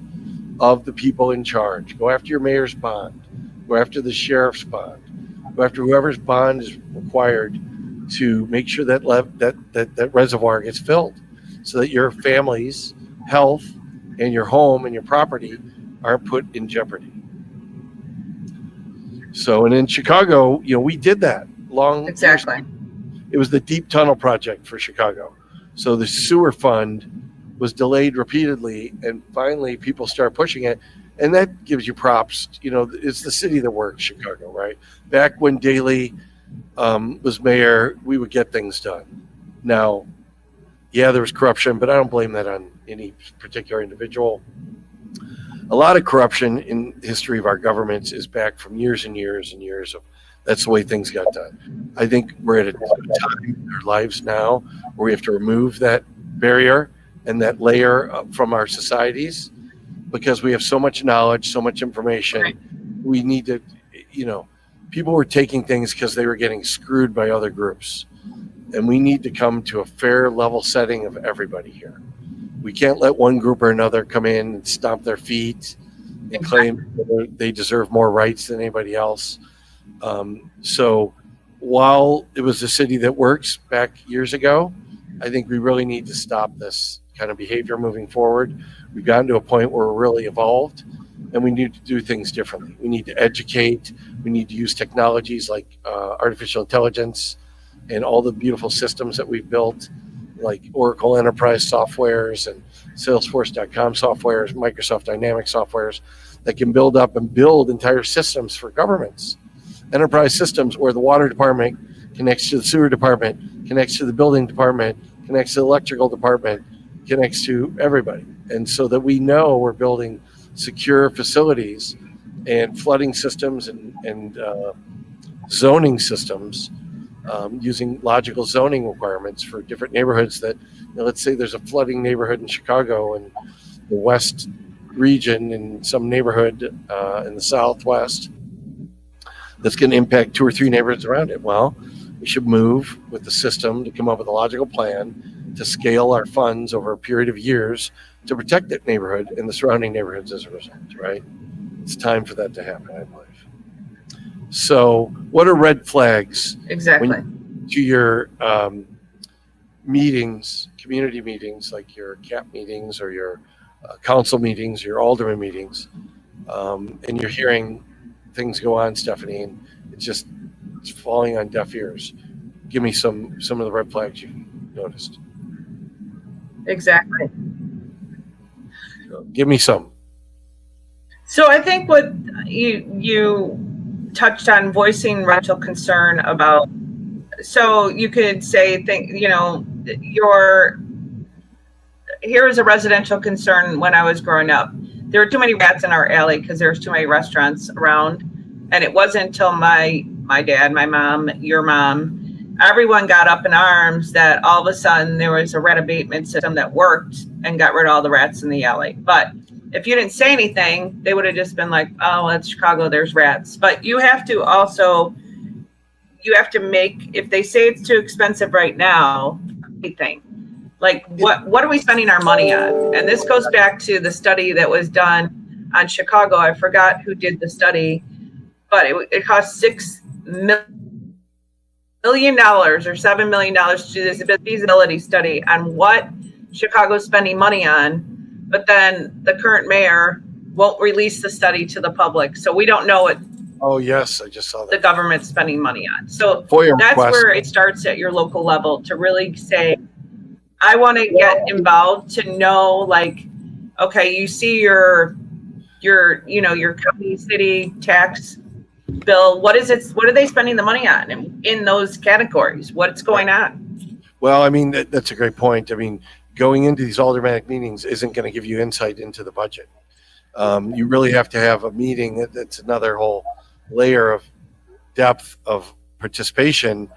of the people in charge. Go after your mayor's bond. Go after the sheriff's bond. Go after whoever's bond is required to make sure that reservoir gets filled so that your family's health and your home and your property aren't put in jeopardy. So, and in Chicago, we did that Exactly. It was the deep tunnel project for Chicago. So the sewer fund was delayed repeatedly, and finally people start pushing it. And that gives you props. It's the city that works, Chicago, right? Back when Daley was mayor, we would get things done. Now, there was corruption, but I don't blame that on any particular individual. A lot of corruption in the history of our governments is back from years and years and years of that's the way things got done. I think we're at a time in our lives now where we have to remove that barrier and that layer from our societies because we have so much knowledge, so much information. We need to, people were taking things because they were getting screwed by other groups. And we need to come to a fair level setting of everybody here. We can't let one group or another come in and stomp their feet and claim they deserve more rights than anybody else. So while it was a city that works back years ago, I think we really need to stop this kind of behavior moving forward. We've gotten to a point where we're really evolved, and we need to do things differently. We need to educate. We need to use technologies like artificial intelligence and all the beautiful systems that we've built, like Oracle Enterprise softwares and Salesforce.com softwares, Microsoft Dynamics softwares that can build up and build entire systems for governments. Enterprise systems where the water department connects to the sewer department, connects to the building department, connects to the electrical department, connects to everybody. And so that we know we're building secure facilities and flooding systems and zoning systems using logical zoning requirements for different neighborhoods that, let's say there's a flooding neighborhood in Chicago and the West region in some neighborhood in the Southwest that's going to impact 2 or 3 neighborhoods around it. Well, we should move with the system to come up with a logical plan to scale our funds over a period of years to protect that neighborhood and the surrounding neighborhoods as a result, right? It's time for that to happen, I believe. So what are red flags? Exactly. To your meetings, community meetings, like your CAP meetings or your council meetings, your alderman meetings, and you're hearing things go on, Stephanie, and it's falling on deaf ears. Give me some of the red flags you noticed. Exactly. So give me some. So I think what you touched on, voicing rental concern about, so you could say, here is a residential concern. When I was growing up, there were too many rats in our alley because there's too many restaurants around. And it wasn't until my dad, my mom, your mom, everyone got up in arms that all of a sudden there was a rat abatement system that worked and got rid of all the rats in the alley. But if you didn't say anything, they would have just been like, oh, it's Chicago, there's rats. But you have to make, if they say it's too expensive right now, anything. Like what are we spending our money on? And this goes back to the study that was done on Chicago. I forgot who did the study, but it cost $6 million or $7 million to do this feasibility study on what Chicago's spending money on. But then the current mayor won't release the study to the public. So we don't know what Oh, yes, I just saw that. the government's spending money on. So FOIA that's request. where it starts at your local level to really say, I want to get involved to know, like, okay, you see your county, city tax bill. What is it? What are they spending the money on in those categories? What's going on? Well, I mean, that's a great point. I mean, going into these aldermanic meetings isn't going to give you insight into the budget. You really have to have a meeting. That's another whole layer of depth of participation.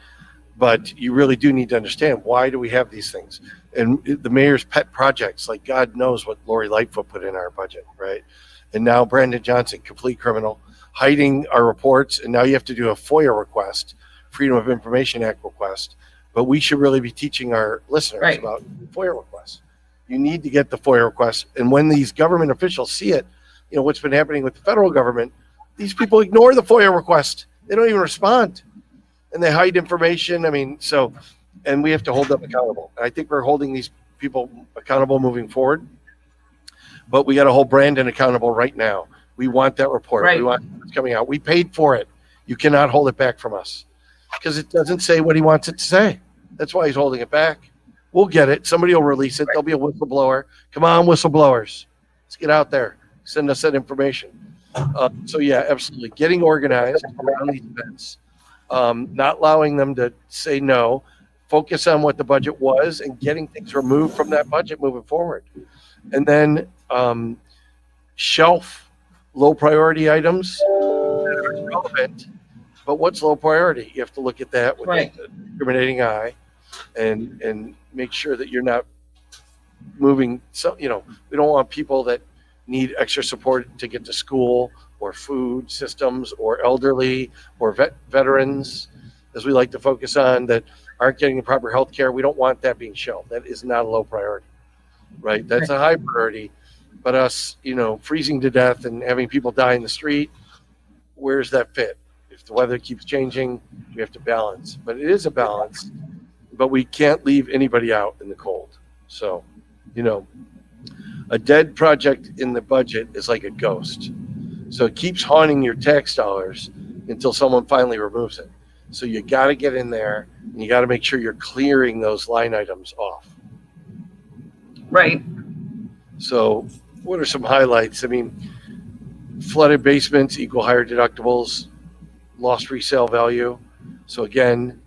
But you really do need to understand, why do we have these things? And the mayor's pet projects, like God knows what Lori Lightfoot put in our budget, right? And now Brandon Johnson, complete criminal, hiding our reports. And now you have to do a FOIA request, Freedom of Information Act request. But we should really be teaching our listeners about FOIA requests. You need to get the FOIA requests. And when these government officials see it, what's been happening with the federal government, these people ignore the FOIA request. They don't even respond. And they hide information. I mean, and we have to hold them accountable. And I think we're holding these people accountable moving forward. But we got to hold Brandon accountable right now. We want that report. Right. We want it coming out. We paid for it. You cannot hold it back from us because it doesn't say what he wants it to say. That's why he's holding it back. We'll get it. Somebody will release it. There'll be a whistleblower. Come on, whistleblowers. Let's get out there. Send us that information. So yeah, absolutely. Getting organized around these events. Not allowing them to say no, focus on what the budget was and getting things removed from that budget moving forward. And then shelf low priority items that are relevant, but what's low priority? You have to look at that with a discriminating eye and make sure that you're not moving. So, we don't want people that need extra support to get to school, or food systems, or elderly, or veterans, as we like to focus on, that aren't getting the proper health care. We don't want that being shelved. That is not a low priority. right? That's a high priority. But us, freezing to death and having people die in the street, where's that fit? If the weather keeps changing, we have to balance. But it is a balance, but we can't leave anybody out in the cold. So, a dead project in the budget is like a ghost. So it keeps haunting your tax dollars until someone finally removes it. So you got to get in there and you got to make sure you're clearing those line items off. Right. So what are some highlights? I mean, flooded basements equal higher deductibles, lost resale value. So again,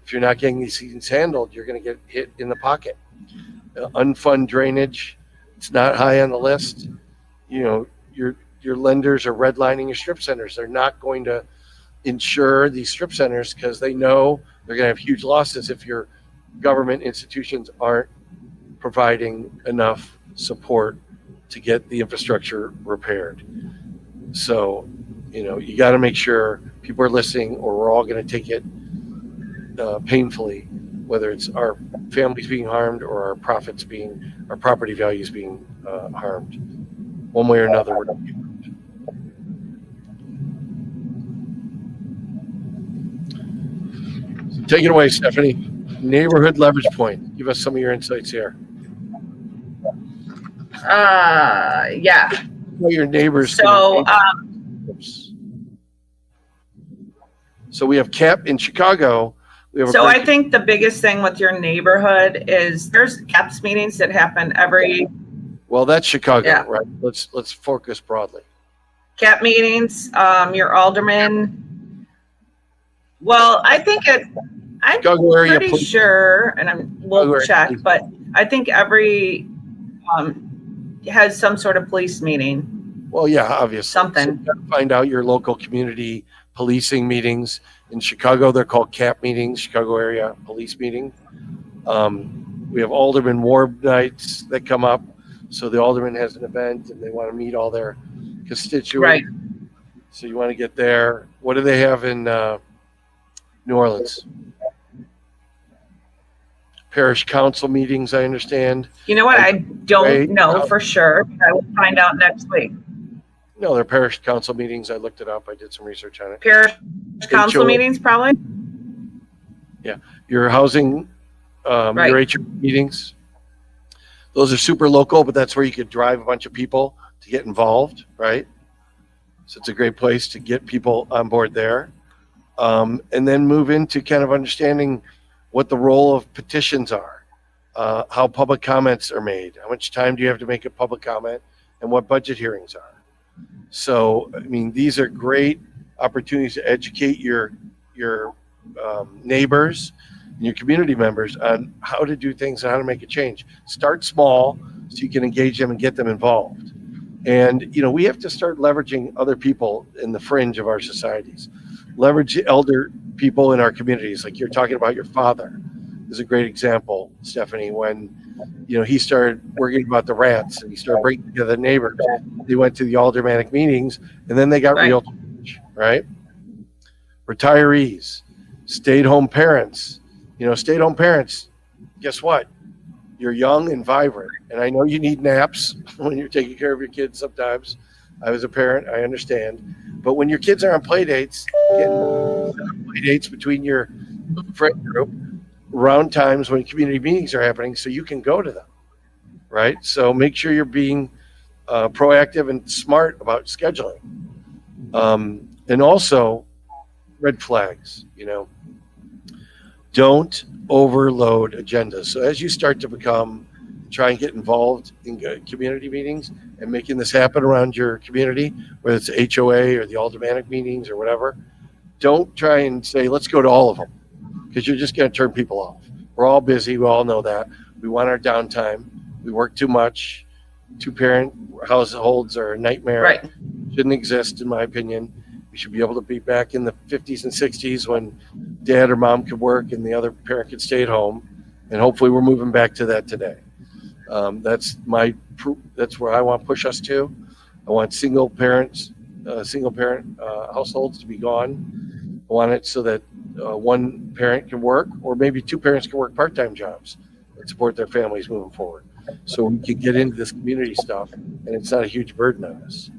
if you're not getting these things handled, you're going to get hit in the pocket. Unfund drainage, it's not high on the list. Your lenders are redlining your strip centers. They're not going to insure these strip centers because they know they're going to have huge losses if your government institutions aren't providing enough support to get the infrastructure repaired. So, you got to make sure people are listening, or we're all going to take it painfully, whether it's our families being harmed or our property values being harmed. One way or another, we're going to be harmed. So take it away, Stephanie. Neighborhood leverage point. Give us some of your insights here. Yeah. Your neighbors. So, so we have CAP in Chicago. I think the biggest thing with your neighborhood is there's CAPS meetings that happen every. Well, that's Chicago, right? Let's focus broadly. CAP meetings, your alderman. Well, I think I'm pretty sure, and we'll check, but I think every has some sort of police meeting. Well, yeah, obviously. Something. So find out your local community policing meetings. In Chicago, they're called CAP meetings, Chicago Area Police Meeting. We have alderman warb nights that come up. So the alderman has an event and they want to meet all their constituents. Right. So you want to get there. What do they have in New Orleans? Parish council meetings, I understand. You know what? I don't know for sure. I will find out next week. No, they're parish council meetings. I looked it up. I did some research on it. Parish council meetings, probably? Yeah. Your housing, your HOA meetings. Those are super local, but that's where you could drive a bunch of people to get involved, right? So it's a great place to get people on board there. And then move into kind of understanding what the role of petitions are, how public comments are made, how much time do you have to make a public comment, and what budget hearings are. So, I mean, these are great opportunities to educate your neighbors and your community members on how to do things and how to make a change. Start small so you can engage them and get them involved. And, we have to start leveraging other people in the fringe of our societies. Leverage elder people in our communities. Like you're talking about your father is a great example, Stephanie, when, he started working about the rats and he started bringing together the neighbors. They went to the aldermanic meetings and then they got real change, right? Retirees, stay-at-home parents. Stay-at-home parents, guess what? You're young and vibrant. And I know you need naps when you're taking care of your kids sometimes. I was a parent, I understand. But when your kids are on play dates, play dates between your friend group around times when community meetings are happening so you can go to them, right? So make sure you're being proactive and smart about scheduling. And also red flags, don't overload agendas. So as you start to try and get involved in community meetings and making this happen around your community, whether it's HOA or the aldermanic meetings or whatever, don't try and say, let's go to all of them, because you're just going to turn people off. We're all busy. We all know that. We want our downtime. We work too much. Two-parent households are a nightmare. Right. Shouldn't exist, in my opinion. We should be able to be back in the 50s and 60s when dad or mom could work and the other parent could stay at home. And hopefully we're moving back to that today. That's where I want to push us to. I want single parent households to be gone. I want it so that one parent can work, or maybe two parents can work part-time jobs and support their families moving forward. so we can get into this community stuff and it's not a huge burden on us.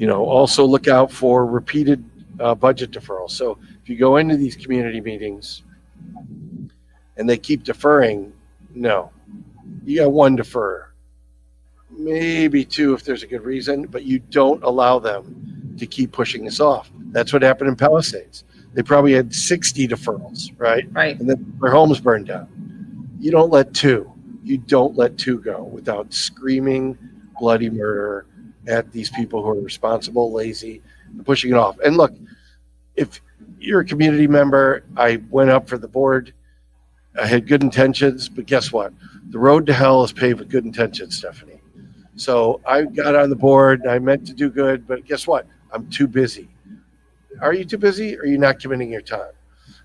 Also look out for repeated budget deferrals. So if you go into these community meetings and they keep deferring, no, you got one defer, maybe two if there's a good reason, but you don't allow them to keep pushing this off. That's what happened in Palisades. They probably had 60 deferrals, right? Right. And then their homes burned down. You don't let two go without screaming bloody murder at these people who are responsible, lazy, and pushing it off. And look, if you're a community member, I went up for the board. I had good intentions, but guess what? The road to hell is paved with good intentions, Stephanie. So I got on the board and I meant to do good, but guess what? I'm too busy. Are you too busy or are you not committing your time?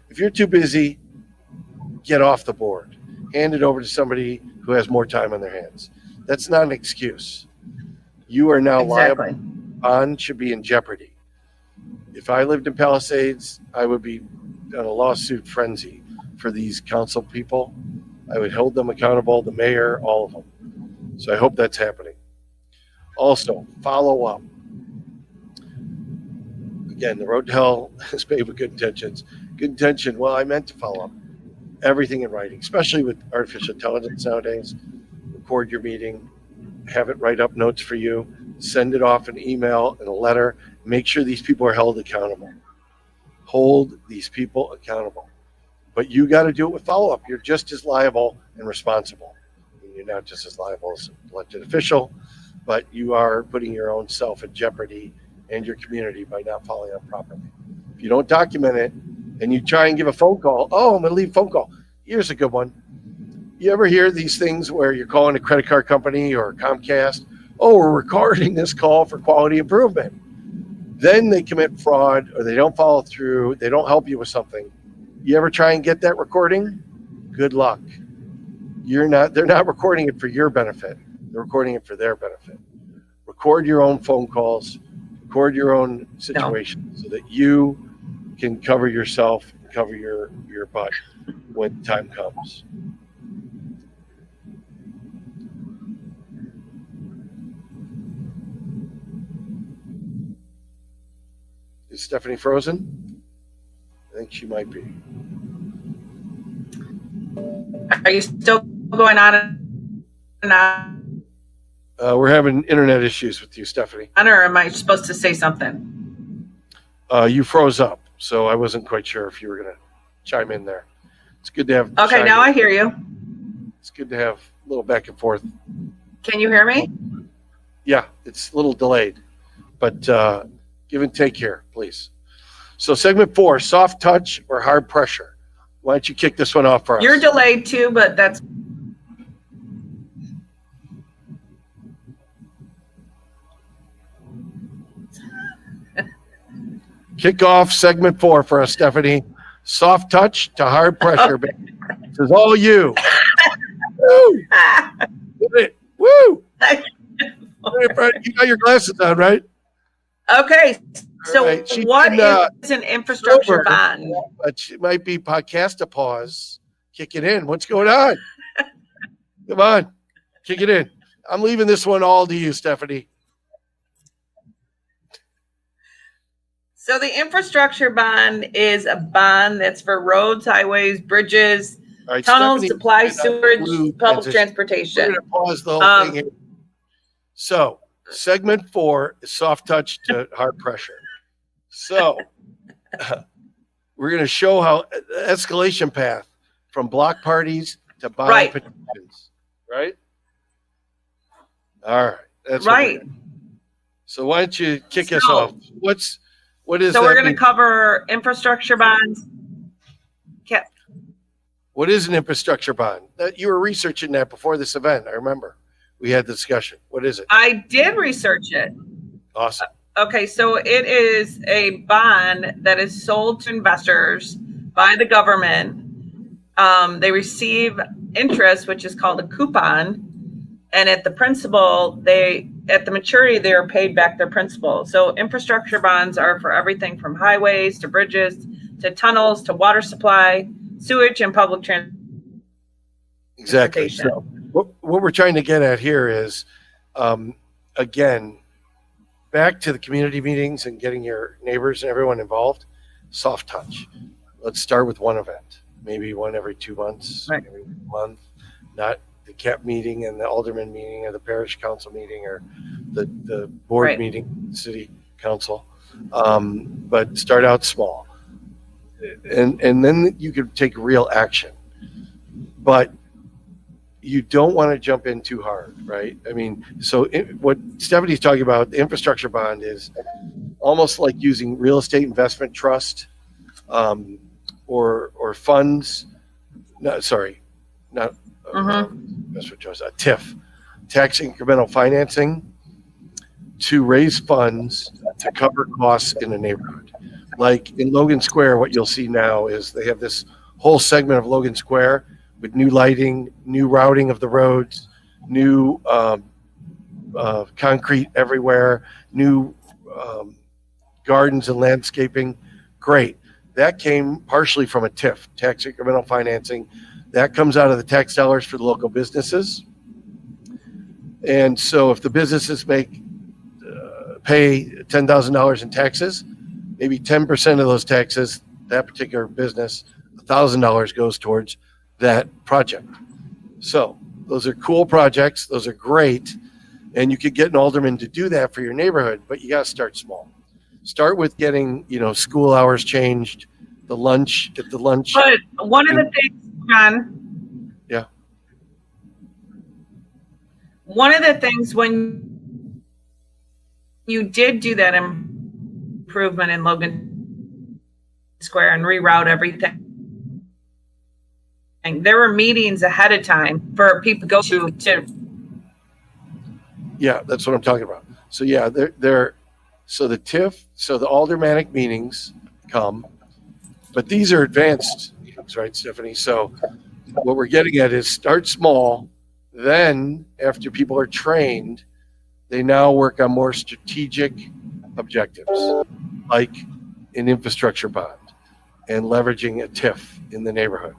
If you're too busy, get off the board. Hand it over to somebody who has more time on their hands. That's not an excuse. You are now liable. Bond should be in jeopardy. If I lived in Palisades, I would be in a lawsuit frenzy for these council people. I would hold them accountable, the mayor, all of them. So I hope that's happening. Also, follow up. Again, the road to hell is paved with good intentions. Good intention, well, I meant to follow up. Everything in writing, especially with artificial intelligence nowadays. Record your meeting, have it write up notes for you, send it off an email and a letter. Make sure these people are held accountable. Hold these people accountable. But you got to do it with follow-up. You're just as liable and responsible. You're not just as liable as an elected official, but you are putting your own self in jeopardy and your community by not following up properly. If you don't document it and you try and give a phone call, oh, I'm going to leave a phone call. Here's a good one. You ever hear these things where you're calling a credit card company or Comcast? Oh, we're recording this call for quality improvement. Then they commit fraud or they don't follow through. They don't help you with something. You ever try and get that recording? Good luck. They're not recording it for your benefit. They're recording it for their benefit. Record your own phone calls, record your own situation so that you can cover yourself, cover your butt when time comes. Is Stephanie frozen? I think she might be. Are you still going on and on? We're having internet issues with you, Stephanie. Or am I supposed to say something? You froze up, so I wasn't quite sure if you were going to chime in there. It's good to have. Okay, now I hear you. It's good to have a little back and forth. Can you hear me? Yeah, it's a little delayed, but give and take here, please. So segment 4, soft touch or hard pressure. Why don't you kick this one off for us? You're delayed too, but that's. Kick off segment 4 for us, Stephanie. Soft touch to hard pressure. Okay. This is all you. Woo! Woo! You got your glasses on, right? Okay. So right. what is an infrastructure bond? But it might be podcast a pause. Kick it in. What's going on? Come on. Kick it in. I'm leaving this one all to you, Stephanie. So the infrastructure bond is a bond that's for roads, highways, bridges, tunnels, Stephanie, supply, sewage, public transportation. We're going to pause the whole thing here. So segment 4 is soft touch to hard pressure. So we're going to show how escalation path from block parties to bond petitions, right? All right. That's right. So why don't you kick us off? What is so we're going to cover infrastructure bonds. What is an infrastructure bond? You were researching that before this event. I remember we had the discussion. What is it? I did research it. Awesome. Okay, so it is a bond that is sold to investors by the government. They receive interest, which is called a coupon, and at the principal, at the maturity, they are paid back their principal. So infrastructure bonds are for everything from highways to bridges to tunnels to water supply, sewage, and public transit. Exactly. transportation. So what we're trying to get at here is, again, back to the community meetings and getting your neighbors and everyone involved. Soft touch. Let's start with one event, maybe one every 2 months, Right. maybe a month, not the CAP meeting and the alderman meeting or the parish council meeting or the board Right. meeting, city council. But start out small, and then you could take real action. But you don't want to jump in too hard, right? I mean, so what Stephanie's talking about, the infrastructure bond, is almost like using real estate investment trust, or funds. No, sorry, not investment trust. A TIF, tax incremental financing, to raise funds to cover costs in a neighborhood. Like in Logan Square, what you'll see now is they have this whole segment of Logan Square with new lighting, new routing of the roads, new concrete everywhere, new gardens and landscaping. Great. That came partially from a TIF, tax incremental financing. That comes out of the tax dollars for the local businesses. And so if the businesses pay $10,000 in taxes, maybe 10% of those taxes, that particular business, $1,000 goes towards that project. So those are cool projects. Those are great. And you could get an alderman to do that for your neighborhood, but you got to start small. Start with getting, school hours changed, get the lunch. But one of the things, John. Yeah. One of the things when you did do that improvement in Logan Square and reroute everything, there were meetings ahead of time for people to go to. Yeah, that's what I'm talking about. So yeah, so the TIF, so the aldermanic meetings come, but these are advanced meetings, right, Stephanie? So what we're getting at is start small, then after people are trained, they now work on more strategic objectives, like an infrastructure bond and leveraging a TIF in the neighborhood.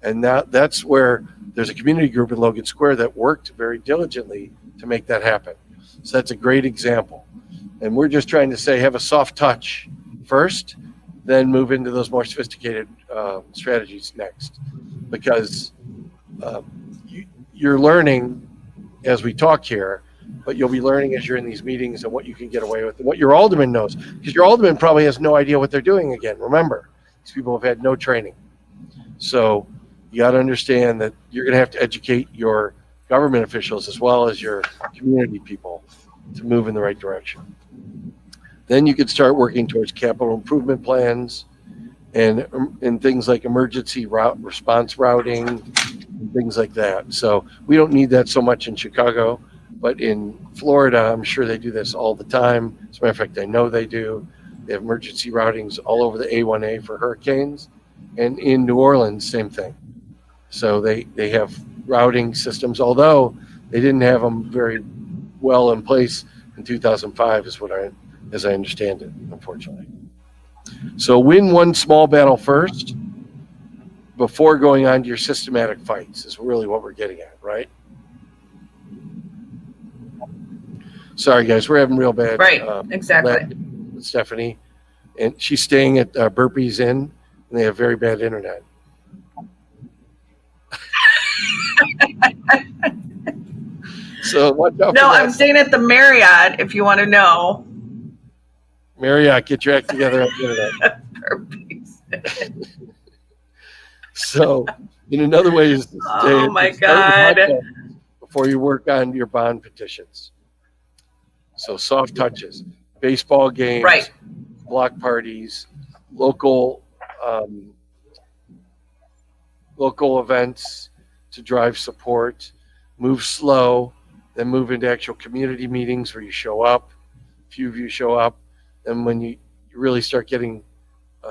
And that's where there's a community group in Logan Square that worked very diligently to make that happen. So that's a great example. And we're just trying to say, have a soft touch first, then move into those more sophisticated strategies next. Because you're learning as we talk here, but you'll be learning as you're in these meetings and what you can get away with and what your alderman knows. Because your alderman probably has no idea what they're doing again. Remember, these people have had no training. So you got to understand that you're going to have to educate your government officials as well as your community people to move in the right direction. Then you could start working towards capital improvement plans and things like emergency response routing and things like that. So we don't need that so much in Chicago, but in Florida, I'm sure they do this all the time. As a matter of fact, I know they do. They have emergency routings all over the A1A for hurricanes. And in New Orleans, same thing. So they have routing systems, although they didn't have them very well in place in 2005, as I understand it, unfortunately. So win one small battle first before going on to your systematic fights is really what we're getting at, right? Sorry, guys, we're having real bad. Right, exactly. With Stephanie, and she's staying at Burpee's Inn, and they have very bad internet. So watch out. No, I'm staying at the Marriott. If you want to know. Marriott, get your act together on the internet. So, in another way, is to oh my God! Before you work on your bond petitions. So soft touches, baseball games, right. block parties, local events to drive support. Move slow, then move into actual community meetings where you show up. A few of you show up, and when you really start getting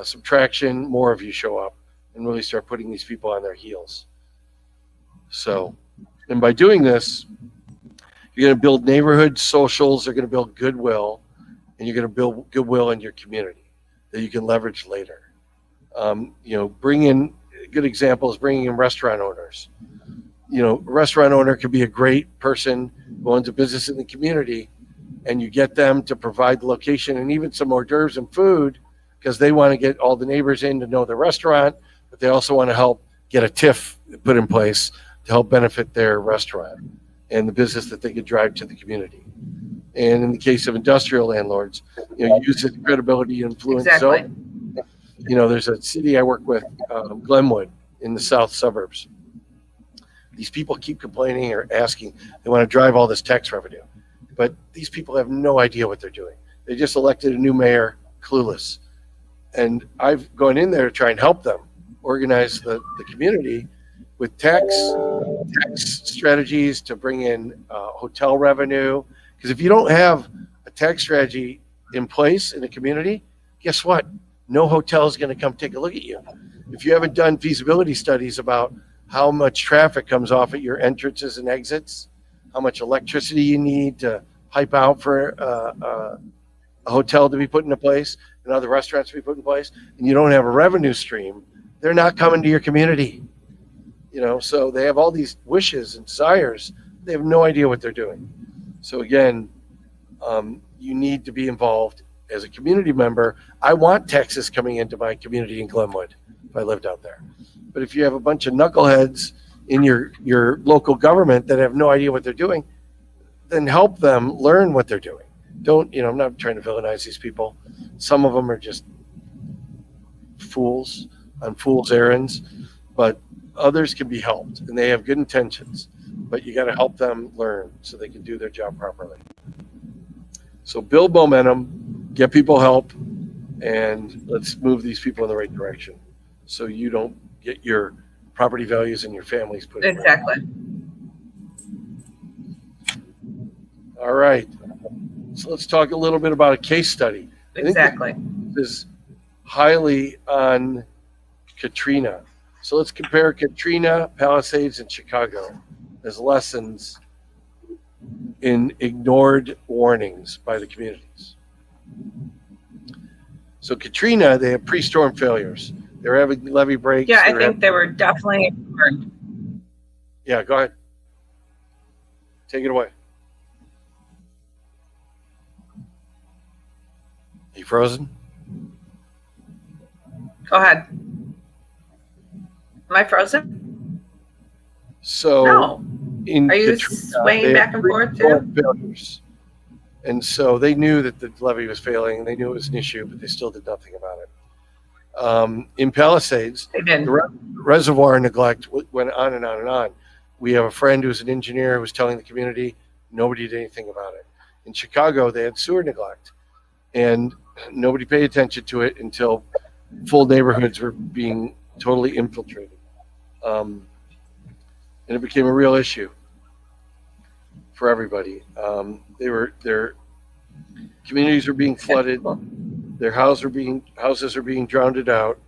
some traction, more of you show up and really start putting these people on their heels. So, and by doing this, you're going to build neighborhood socials, they're going to build goodwill, and you're going to build goodwill in your community that you can leverage later. Bring in, a good example is bringing in restaurant owners. A restaurant owner could be a great person who owns a business in the community, and you get them to provide the location and even some hors d'oeuvres and food because they want to get all the neighbors in to know the restaurant, but they also want to help get a TIF put in place to help benefit their restaurant and the business that they could drive to the community. And in the case of industrial landlords, use its credibility and influence. Exactly. So, there's a city I work with, Glenwood, in the south suburbs. These people keep complaining or asking, they want to drive all this tax revenue. But these people have no idea what they're doing. They just elected a new mayor, clueless. And I've gone in there to try and help them organize the community with tax strategies to bring in hotel revenue. Because if you don't have a tax strategy in place in a community, guess what? No hotel is going to come take a look at you. If you haven't done feasibility studies about how much traffic comes off at your entrances and exits, how much electricity you need to pipe out for a hotel to be put into place and other restaurants to be put in place, and you don't have a revenue stream, they're not coming to your community. So they have all these wishes and desires. They have no idea what they're doing. So again, you need to be involved as a community member. I want taxes coming into my community in Glenwood if I lived out there. But if you have a bunch of knuckleheads in your local government that have no idea what they're doing, then help them learn what they're doing. Don't, I'm not trying to villainize these people. Some of them are just fools on fool's errands, but others can be helped, and they have good intentions, but you got to help them learn so they can do their job properly. So build momentum, get people help, and let's move these people in the right direction so you don't get your property values and your families put in. Exactly. All right. So let's talk a little bit about a case study. Exactly. This is highly on Katrina. So let's compare Katrina, Palisades, and Chicago as lessons in ignored warnings by the communities. So Katrina, they have pre-storm failures. They're having levee breaks. Yeah, I think they were definitely ignored. Yeah, go ahead. Take it away. You frozen? Go ahead. Am I frozen? So No. in Are you Katrina, swaying back and forth too? Failures. And so they knew that the levee was failing, and they knew it was an issue, but they still did nothing about it. In Palisades, They did. the reservoir neglect went on and on and on. We have a friend who's an engineer who was telling the community, nobody did anything about it. In Chicago, they had sewer neglect, and nobody paid attention to it until full neighborhoods were being totally infiltrated. And it became a real issue for everybody. Their communities were being flooded. Their houses are being drowned out.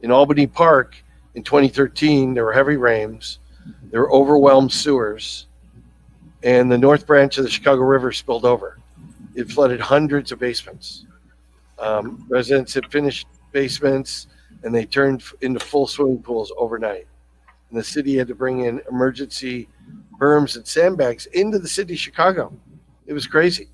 In Albany Park in 2013, there were heavy rains. There were overwhelmed sewers, and the north branch of the Chicago River spilled over. It flooded hundreds of basements. Residents had finished basements, and they turned into full swimming pools overnight. And the city had to bring in emergency berms and sandbags into the city of Chicago. It was crazy.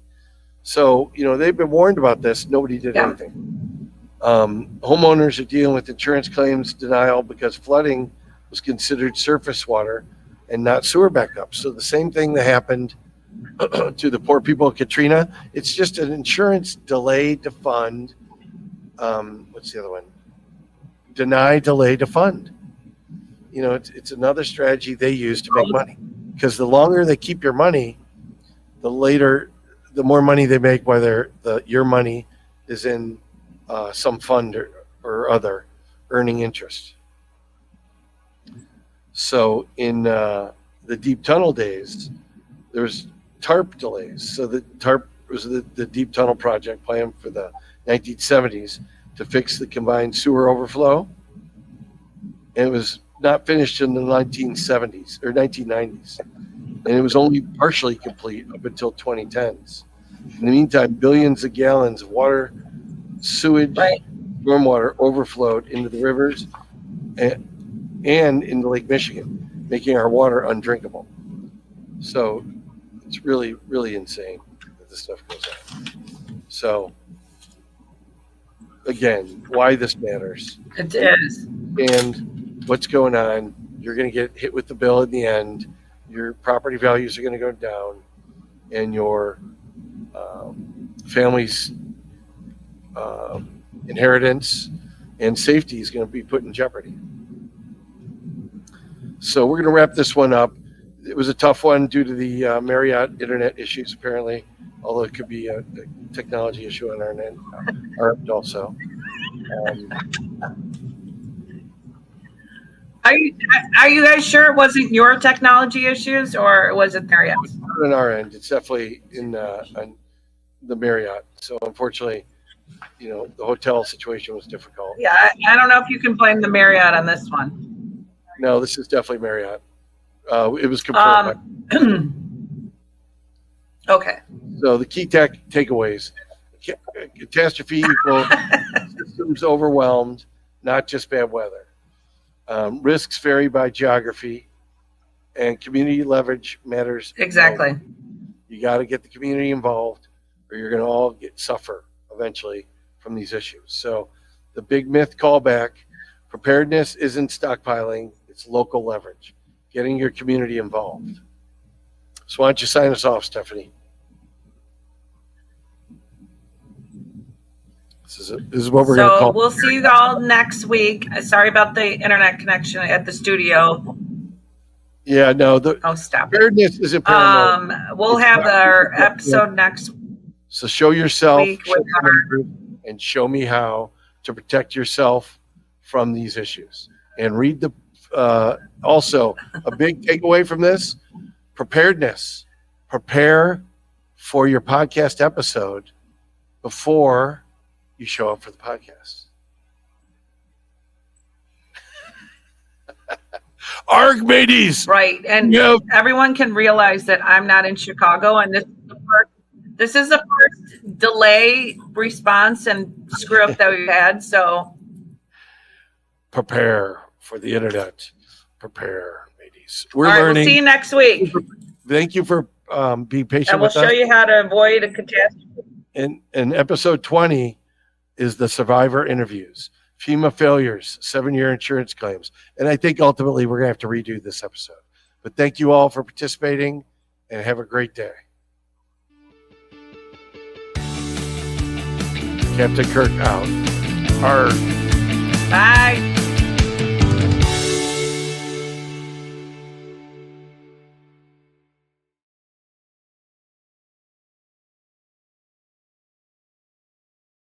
So, they've been warned about this. Nobody did anything. Homeowners are dealing with insurance claims denial because flooding was considered surface water and not sewer backup. So the same thing that happened to the poor people of Katrina, it's just an insurance delay to fund. What's the other one? Deny, delay to fund. It's another strategy they use to make money, because the longer they keep your money, the more money they make, whether your money is in some fund or other earning interest. So in the deep tunnel days, there's TARP delays. So the TARP was the deep tunnel project planned for the 1970s to fix the combined sewer overflow. And it was not finished in the 1970s or 1990s. And it was only partially complete up until 2010s. In the meantime, billions of gallons of water, sewage, stormwater overflowed into the rivers and into Lake Michigan. making our water undrinkable. So it's really, really insane that this stuff goes on. So again, why this matters. It is. And what's going on. You're going to get hit with the bill in the end. Your property values are going to go down, and your family's inheritance and safety is going to be put in jeopardy. So we're going to wrap this one up. It was a tough one due to the Marriott internet issues, apparently, although it could be a technology issue on our end, also. Are you guys sure it wasn't your technology issues, or was it Marriott's? Not on our end. It's definitely on the Marriott. So unfortunately, the hotel situation was difficult. Yeah, I don't know if you can blame the Marriott on this one. No, this is definitely Marriott. It was confirmed. Okay. So the key takeaways: catastrophe equals systems overwhelmed, not just bad weather. Risks vary by geography, and community leverage matters. Exactly. You got to get the community involved, or you're going to all suffer eventually from these issues. So the big myth callback: preparedness isn't stockpiling, it's local leverage, getting your community involved. So why don't you sign us off, Stephanie? This is what we're going to call. So we'll see you all next week. Sorry about the internet connection at the studio. Yeah, no. Stop. Preparedness isn't paranormal. We'll have our episode next. So show yourself Week and show me how to protect yourself from these issues. And read the also a big takeaway from this: preparedness. Prepare for your podcast episode before you show up for the podcast. Arg, mateys! Right, and everyone can realize that I'm not in Chicago, and this is the first delay response and screw up that we've had. So prepare for the internet. Prepare, mateys. We're all right, learning. We'll see you next week. Thank you for being patient and we'll with us. show you how to avoid a catastrophe. And episode 20 is the survivor interviews, FEMA failures, 7-year insurance claims. And I think ultimately we're going to have to redo this episode. But thank you all for participating, and have a great day. Captain Kirk out. Arr. Bye.